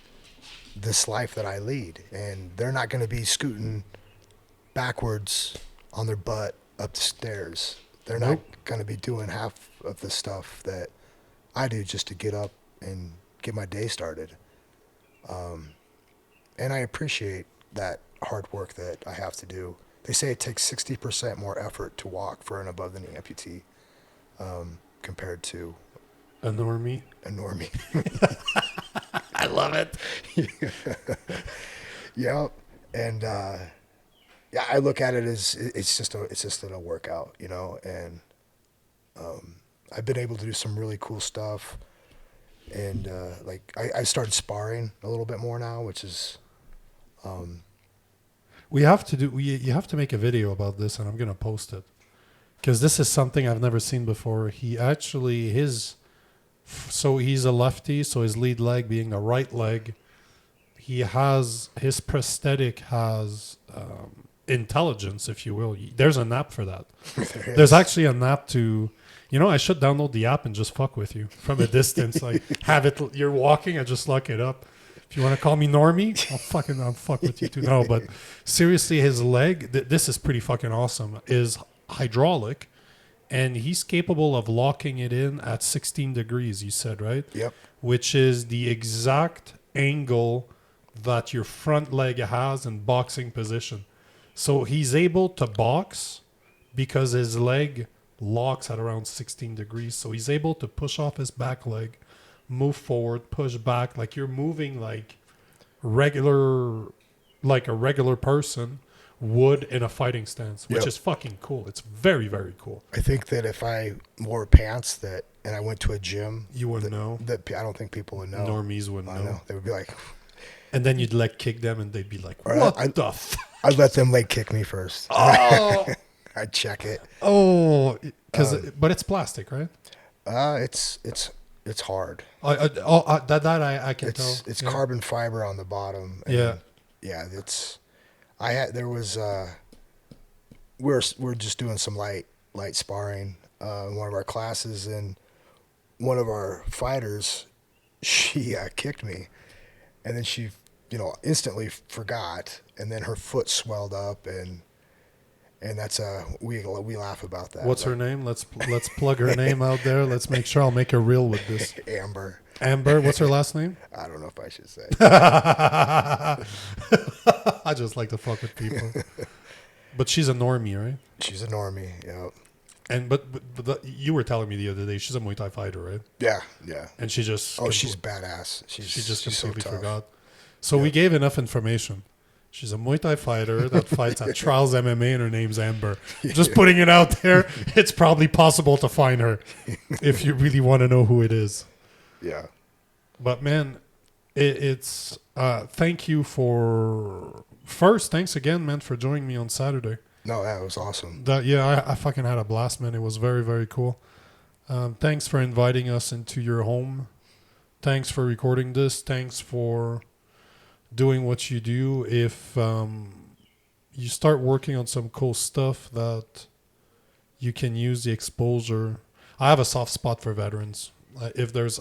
this life that I lead, and they're not going to be scooting backwards on their butt up the stairs. They're not going to be doing half of the stuff that I do just to get up and get my day started. And I appreciate that hard work that I have to do. They say it takes 60% more effort to walk for an above the knee amputee compared to a normie. I love it. Yep. And yeah, I look at it as it's just a workout, you know. And I've been able to do some really cool stuff. And like I started sparring a little bit more now, which is. You have to make a video about this, and I'm gonna post it because this is something I've never seen before. He actually so he's a lefty, so his lead leg being a right leg, he has his prosthetic has intelligence, if you will. There's an app for that. There's actually an app to, I should download the app and just fuck with you from a distance. Like have it, you're walking, I just lock it up. If you want to call me normie, I'll fuck with you too. No, but seriously, his leg, this is pretty fucking awesome, is hydraulic. And he's capable of locking it in at 16 degrees, you said, right? Yep. Which is the exact angle that your front leg has in boxing position. So he's able to box because his leg locks at around 16 degrees. So he's able to push off his back leg, move forward, push back, like you're moving like a regular person would in a fighting stance, which is fucking cool. It's very, very cool. I think that if I wore pants and I went to a gym, you wouldn't know. That I don't think people would know. Normies wouldn't know. They would be like, and then you'd leg kick them, and they'd be like, "What the fuck?" I'd let them leg kick me first. Oh, I'd check it. Oh, but it's plastic, right? It's hard. I can tell. It's carbon fiber on the bottom. Yeah. We're just doing some light sparring in one of our classes, and one of our fighters, she kicked me, and then she instantly forgot, and then her foot swelled up, and that's we laugh about that. What's her name? Let's plug her name out there. Let's make sure I'll make a reel with this. Amber. What's her last name? I don't know if I should say. I just like to fuck with people. But she's a normie, right? She's a normie, yeah. And but you were telling me the other day she's a Muay Thai fighter, right? Yeah. And she just she's badass. She just completely so forgot. So we gave enough information. She's a Muay Thai fighter that fights at Trials MMA, and her name's Amber. Just putting it out there. It's probably possible to find her if you really want to know who it is. Yeah. But man, it's thank you thanks again, man, for joining me on Saturday. No, that was awesome. I fucking had a blast, man. It was very, very cool. Thanks for inviting us into your home. Thanks for recording this. Thanks for doing what you do. If you start working on some cool stuff that you can use the exposure. I have a soft spot for veterans. If there's,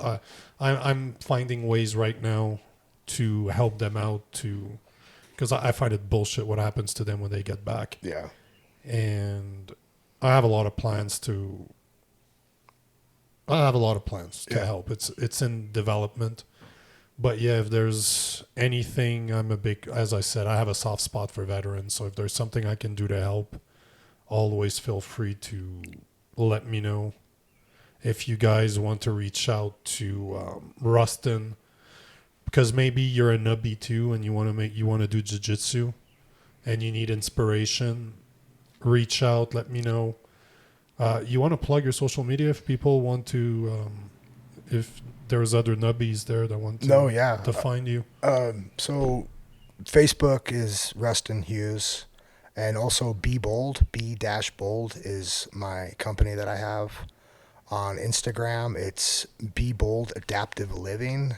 I'm finding ways right now to help them out because I find it bullshit what happens to them when they get back. Yeah. And I have a lot of plans to help. It's in development. But yeah, if there's anything, as I said, I have a soft spot for veterans. So if there's something I can do to help, always feel free to let me know. if you guys want to reach out to Rustin, because maybe you're a nubby too and you want to do jiu-jitsu and you need inspiration, reach out, let me know. You want to plug your social media if people want to, if there's other nubbies there that want to, to find you? So Facebook is Rustin Hughes, and also Be Bold, B-Bold is my company that I have. On Instagram, it's Be Bold Adaptive Living,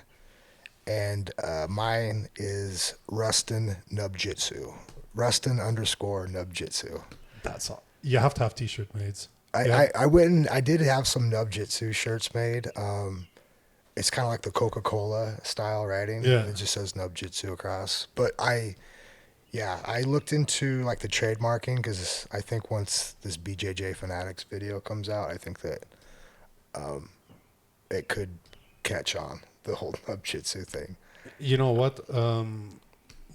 and mine is Rustin Nubjitsu. Rustin_Nubjitsu. That's all. You have to have t-shirt made. I went and I did have some Nubjitsu shirts made. It's kind of like the Coca-Cola style writing. Yeah. It just says Nubjitsu across. But I looked into like the trademarking, because I think once this BJJ Fanatics video comes out, I think that it could catch on, the whole Nubjitsu thing. You know what?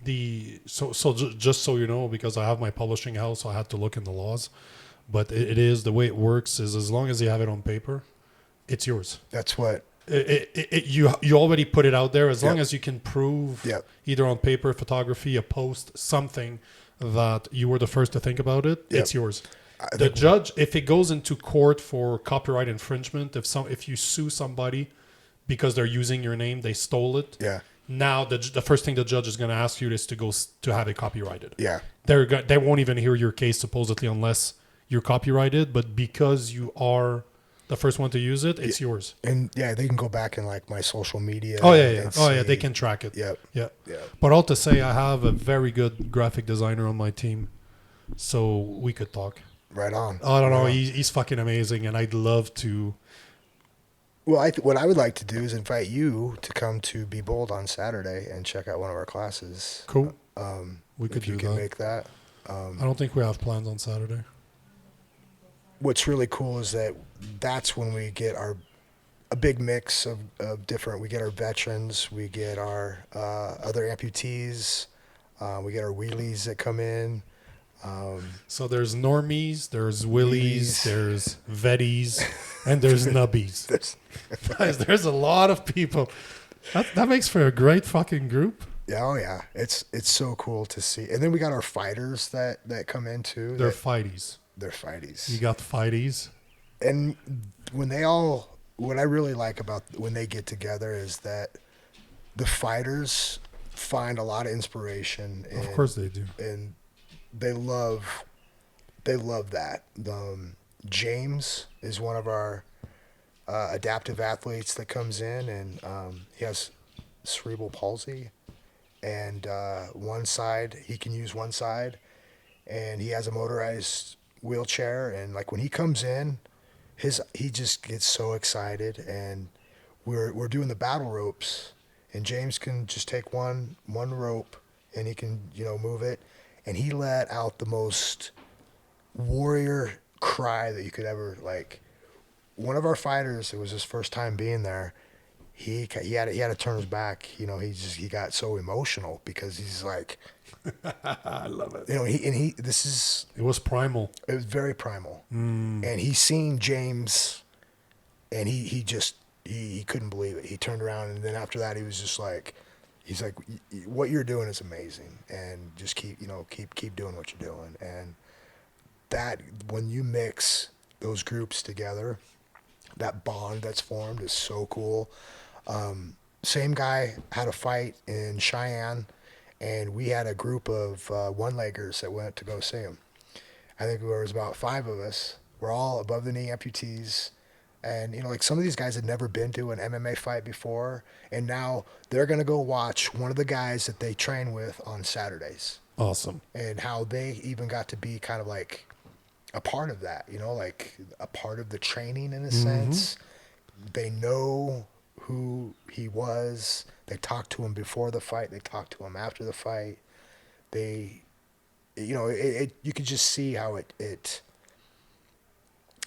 Just so you know, because I have my publishing house, so I had to look in the laws. But it is, the way it works is, as long as you have it on paper, it's yours. That's what you already put it out there. As long as you can prove, either on paper, photography, a post, something that you were the first to think about it, it's yours. The judge, if it goes into court for copyright infringement, if you sue somebody because they're using your name, they stole it. Yeah. Now the first thing the judge is going to ask you is to have it copyrighted. Yeah. They won't even hear your case supposedly unless you're copyrighted, but because you are the first one to use it, it's yours. And they can go back in like my social media. Oh yeah. They can track it. Yep. Yeah. But all to say, I have a very good graphic designer on my team, so we could talk. Right on. I don't know. He's fucking amazing, and I'd love to. Well, what I would like to do is invite you to come to Be Bold on Saturday and check out one of our classes. Cool. We could if you can make that. I don't think we have plans on Saturday. What's really cool is that's when we get a big mix of different. We get our veterans, we get our other amputees, we get our wheelies that come in. So there's normies, there's willies, there's vetties, and there's nubbies. Guys, there's a lot of people. That makes for a great fucking group. Yeah, oh yeah, it's so cool to see. And then we got our fighters that come in too. They're fighties. They're fighties. You got fighties. And what I really like about when they get together is that the fighters find a lot of inspiration. Of course they do. And they love that. James is one of our adaptive athletes that comes in, and he has cerebral palsy. And he can use one side, and he has a motorized wheelchair, and like when he comes in, he just gets so excited, and we're doing the battle ropes, and James can just take one rope, and he can move it, and he let out the most warrior cry that you could ever like. One of our fighters, it was his first time being there. He had to turn his back. He got so emotional because he's like, I love it. It was primal. It was very primal. And he seen James, and he couldn't believe it. He turned around, and then after that, he was just like, he's like, what you're doing is amazing, and just keep doing what you're doing. And that, when you mix those groups together, that bond that's formed is so cool. Same guy had a fight in Cheyenne, and we had a group of one-leggers that went to go see him. I think there was about 5 of us. We're all above-the-knee amputees. And, like some of these guys had never been to an MMA fight before, and now they're going to go watch one of the guys that they train with on Saturdays. Awesome. And how they even got to be kind of like a part of that, like a part of the training in a sense. They know who he was. They talked to him before the fight. They talked to him after the fight. They, you could just see how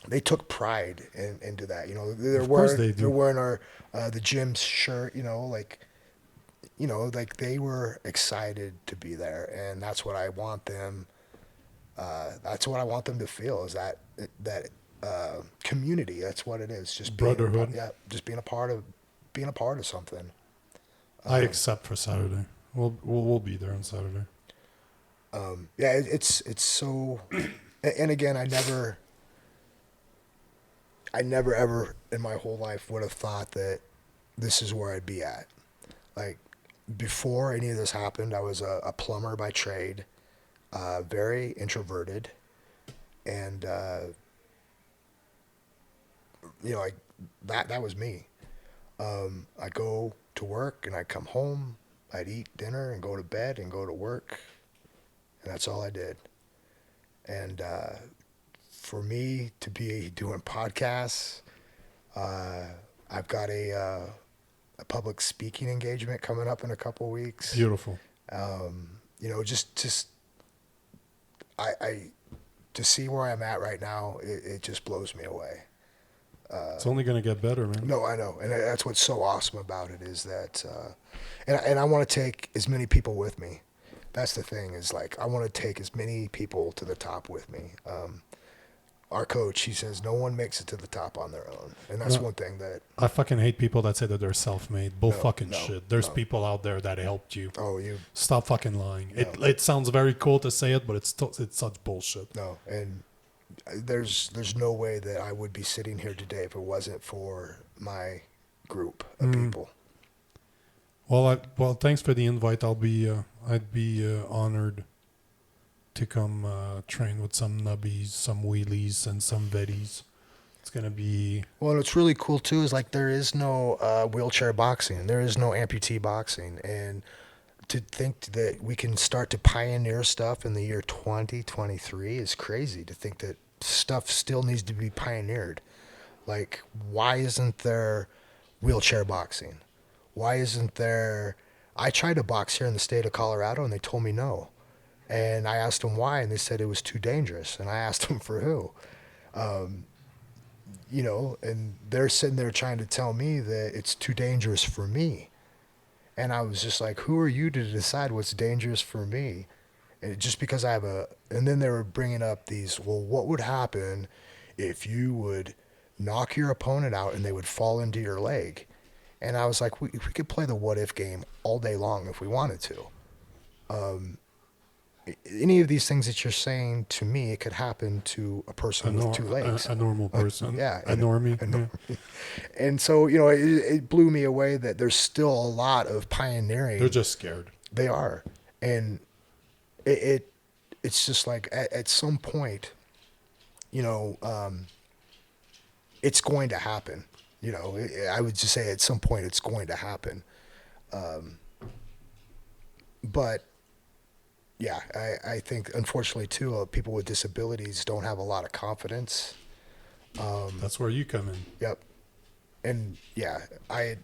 they took pride into that. They're wearing our the gym's shirt. Like they were excited to be there, and that's what I want them. That's what I want them to feel, is that community. That's what it is. Just brotherhood. Just being a part of something. I accept for Saturday. We'll be there on Saturday. It's so, and again, I never ever in my whole life would have thought that this is where I'd be at. Like, before any of this happened, I was a plumber by trade, very introverted, and like that was me. I'd go to work and I'd come home, I'd eat dinner and go to bed and go to work, and that's all I did. And for me to be doing podcasts, I've got a public speaking engagement coming up in a couple of weeks. Beautiful. Just I to see where I'm at right now, it just blows me away. It's only going to get better, man. No, I know. And that's what's so awesome about it is that, and I want to take as many people with me. That's the thing is, like, I want to take as many people to the top with me. Our coach, he says, no one makes it to the top on their own. And that's one thing that... I fucking hate people that say that they're self-made. Shit. There's people out there that helped you. Oh, Stop fucking lying. No. It sounds very cool to say it, but it's such bullshit. No, and there's no way that I would be sitting here today if it wasn't for my group of people. Well, thanks for the invite. I'd be honored to come train with some nubbies, some wheelies, and some vetties. It's gonna be... Well, what's really cool too is, like, there is no wheelchair boxing. There is no amputee boxing. And to think that we can start to pioneer stuff in the year 2023 is crazy. To think that stuff still needs to be pioneered. Like, why isn't there wheelchair boxing? Why isn't there... I tried to box here in the state of Colorado, and they told me no. And I asked them why, and they said it was too dangerous. And I asked them for who. And they're sitting there trying to tell me that it's too dangerous for me. And I was just like, who are you to decide what's dangerous for me? And just because I have and then they were bringing up these, well, what would happen if you would knock your opponent out and they would fall into your leg? And I was like, we could play the what if game all day long if we wanted to. Any of these things that you're saying to me, it could happen to a person with two legs. A normal person. Yeah. A normie. Yeah. And so, it blew me away that there's still a lot of pioneering. They're just scared. They are. And it's just like at some point, it's going to happen. I would just say at some point it's going to happen. But yeah, I think unfortunately too, people with disabilities don't have a lot of confidence. That's where you come in. Yep. And yeah, I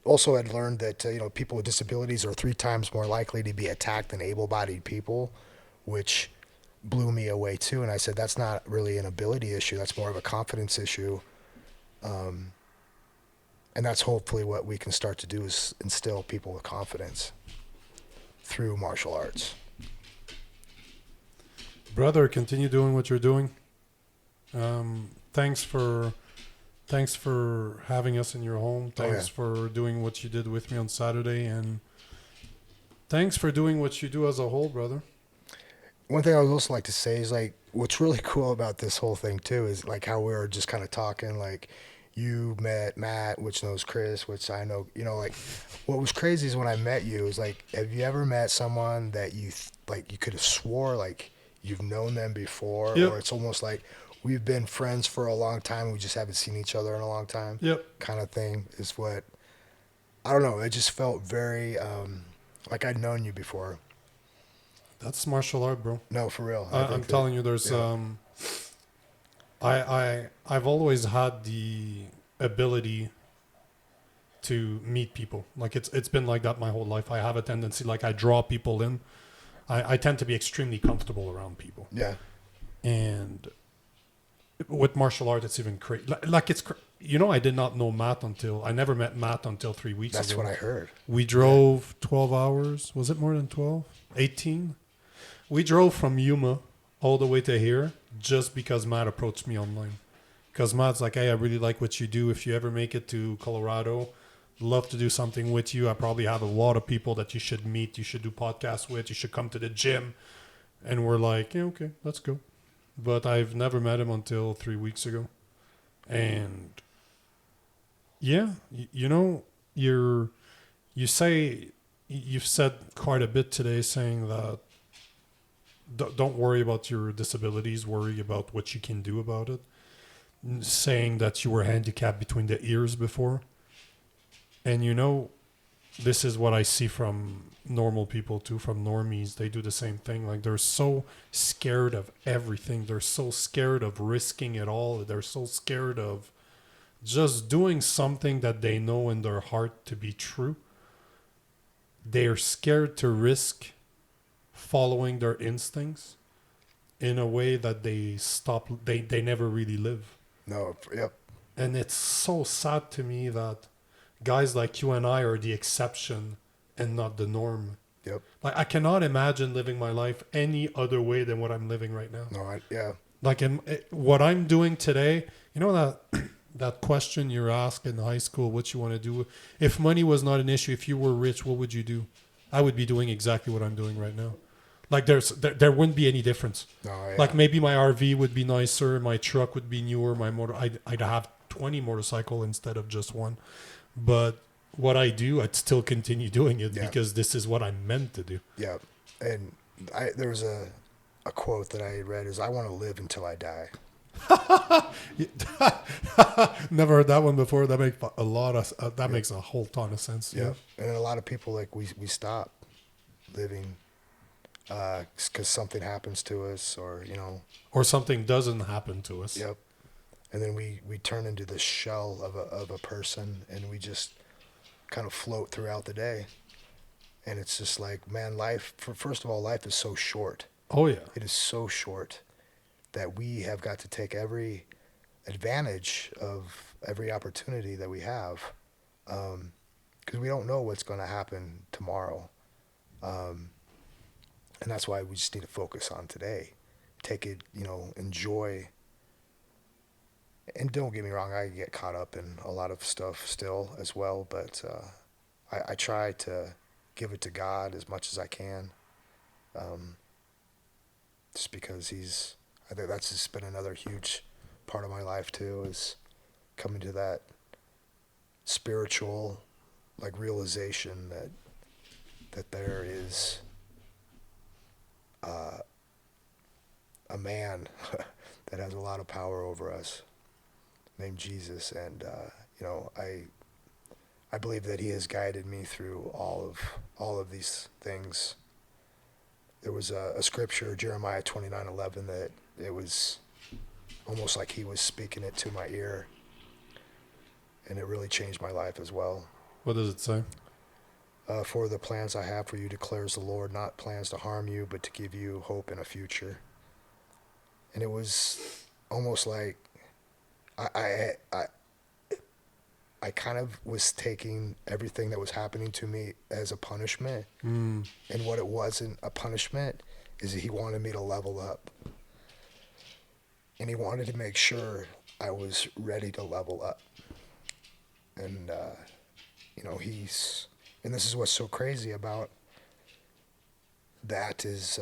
also had learned that, people with disabilities are 3 times more likely to be attacked than able-bodied people, which blew me away too. And I said, that's not really an ability issue. That's more of a confidence issue. And that's hopefully what we can start to do is instill people with confidence through martial arts. Brother, continue doing what you're doing. Thanks for having us in your home. Thanks for doing what you did with me on Saturday, and thanks for doing what you do as a whole, brother. One thing I would also like to say is, like, what's really cool about this whole thing too is, like, how we were just kind of talking, like, you met Matt, which knows Chris, which I know, like, what was crazy is when I met you, is like, have you ever met someone that you could have swore, like, you've known them before? Yep. Or it's almost like we've been friends for a long time, we just haven't seen each other in a long time. Yep. Kind of thing is what, I don't know, it just felt very, like I'd known you before. That's martial art, bro. No, for real. I'm telling you, there's, I've always had the ability to meet people. Like, it's been like that my whole life. I have a tendency, like, I draw people in. I tend to be extremely comfortable around people. Yeah. And with martial art, it's even crazy. Like, I did not know Matt I never met Matt until 3 weeks ago. That's what I heard. We drove 12 hours. Was it more than 12? 18? We drove from Yuma all the way to here just because Matt approached me online. because Matt's like, hey, I really like what you do. If you ever make it to Colorado, love to do something with you. I probably have a lot of people that you should meet. You should do podcasts with. You should come to the gym. And we're like, yeah, okay, let's go. But I've never met him until 3 weeks ago. And yeah, you know, you've said quite a bit today saying that don't worry about your disabilities, worry about what you can do about it. Saying that you were handicapped between the ears before. And you know, this is what I see from normal people too, from normies. They do the same thing. Like, they're so scared of everything. They're so scared of risking it all. They're so scared of just doing something that they know in their heart to be true. They're scared to risk following their instincts in a way that they never really live. No, yep. And it's so sad to me that guys like you and I are the exception and not the norm. Yep. Like, I cannot imagine living my life any other way than what I'm living right now. No, yeah. Like, what I'm doing today, you know that question you're asked in high school, what you want to do. If money was not an issue, if you were rich, what would you do? I would be doing exactly what I'm doing right now. Like, there wouldn't be any difference. No, yeah. Like, maybe my RV would be nicer, my truck would be newer, I'd have 20 motorcycle instead of just one. But what I do, I'd still continue doing it because this is what I'm meant to do. Yeah. And there was a quote that I read is, I want to live until I die. Never heard that one before. That makes makes a whole ton of sense. Yeah. And a lot of people, like, we stop living because something happens to us, or, you know, or something doesn't happen to us. Yep. And then we turn into this shell of a person, and we just kind of float throughout the day. And it's just like, man, first of all, life is so short. Oh, yeah. It is so short that we have got to take every advantage of every opportunity that we have, because we don't know what's going to happen tomorrow. And that's why we just need to focus on today. Take it, you know, enjoy. And don't get me wrong, I get caught up in a lot of stuff still as well, but I try to give it to God as much as I can, just because I think that's just been another huge part of my life too, is coming to that spiritual, like, realization that there is a man that has a lot of power over us, named Jesus, and you know, I believe that he has guided me through all of these things. There was a scripture, Jeremiah 29:11, that it was almost like he was speaking it to my ear, and it really changed my life as well. What does it say? For the plans I have for you, declares the Lord, not plans to harm you, but to give you hope in a future. And it was almost like I kind of was taking everything that was happening to me as a punishment. And what it wasn't a punishment is that he wanted me to level up. And he wanted to make sure I was ready to level up. And, you know, and this is what's so crazy about that is,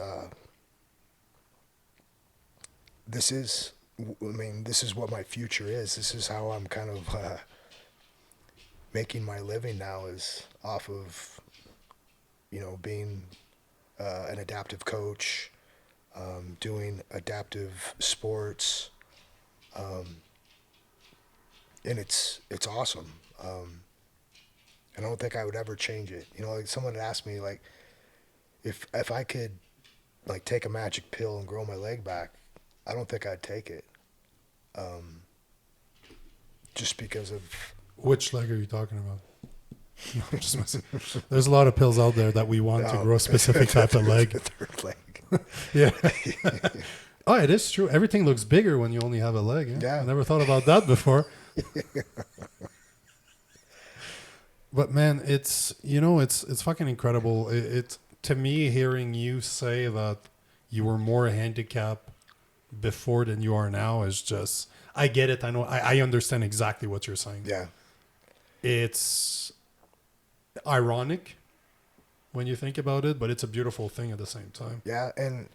this is what my future is. This is how I'm kind of making my living now, is off of, you know, being an adaptive coach, doing adaptive sports, and it's awesome. I don't think I would ever change it. You know, like, someone had asked me, like, if I could, like, take a magic pill and grow my leg back, I don't think I'd take it. Just because of... Which leg are you talking about? No, I'm just messing. There's a lot of pills out there that we want to grow a specific type of leg. The third leg. Yeah. Oh, it is true. Everything looks bigger when you only have a leg. Yeah. I never thought about that before. But man, it's fucking incredible. It's to me, hearing you say that you were more handicapped before than you are now is just, I get it. I know. I understand exactly what you're saying. Yeah. It's ironic when you think about it, but it's a beautiful thing at the same time. Yeah. And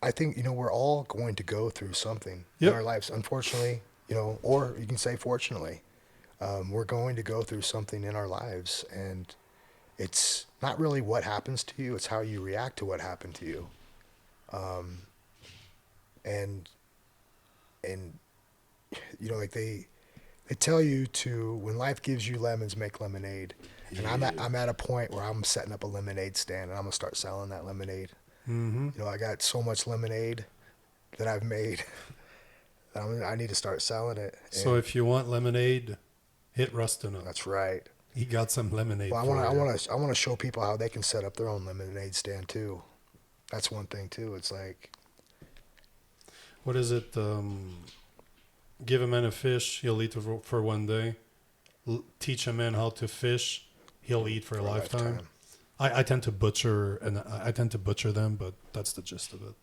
I think, we're all going to go through something in our lives, unfortunately, or you can say fortunately. We're going to go through something in our lives, and it's not really what happens to you, it's how you react to what happened to you. And like they tell you to, when life gives you lemons, make lemonade. And I'm at a point where I'm setting up a lemonade stand, and I'm gonna start selling that lemonade. Mm-hmm. I got so much lemonade that I've made. I need to start selling it. So if you want lemonade, hit Rustin up. That's right. He got some lemonade. Well, I want to show people how they can set up their own lemonade stand too. That's one thing too. It's like, what is it? Give a man a fish, he'll eat for one day. Teach a man how to fish, he'll eat for a lifetime. I tend to butcher them, but that's the gist of it.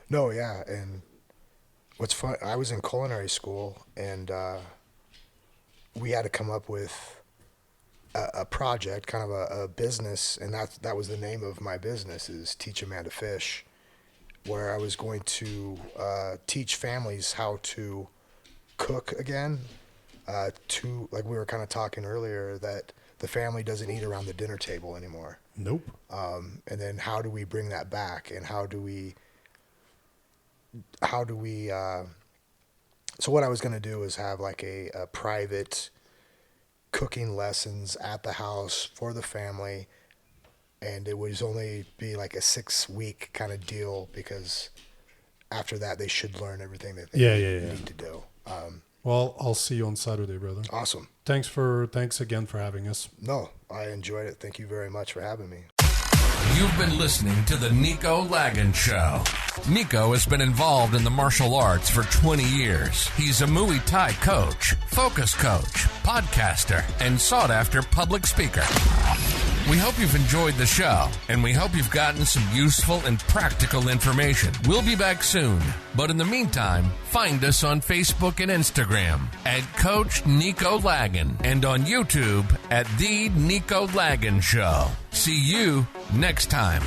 No, yeah, and what's fun? I was in culinary school, and we had to come up with a project, kind of a business, and that was the name of my business, is Teach a Man to Fish, where I was going to teach families how to cook again. Like we were kind of talking earlier, that the family doesn't eat around the dinner table anymore. Nope. And then how do we bring that back, and how do we so what I was going to do is have like a private cooking lessons at the house for the family, and it would only be like a 6-week kind of deal, because after that they should learn everything that they need to do. Well, I'll see you on Saturday, brother. Awesome. Thanks again for having us. No, I enjoyed it. Thank you very much for having me. You've been listening to the Nico Lagan Show. Nico has been involved in the martial arts for 20 years. He's a Muay Thai coach, focus coach, podcaster, and sought-after public speaker. We hope you've enjoyed the show, and we hope you've gotten some useful and practical information. We'll be back soon, but in the meantime, find us on Facebook and Instagram at Coach Nico Lagan, and on YouTube at The Nico Lagan Show. See you next time.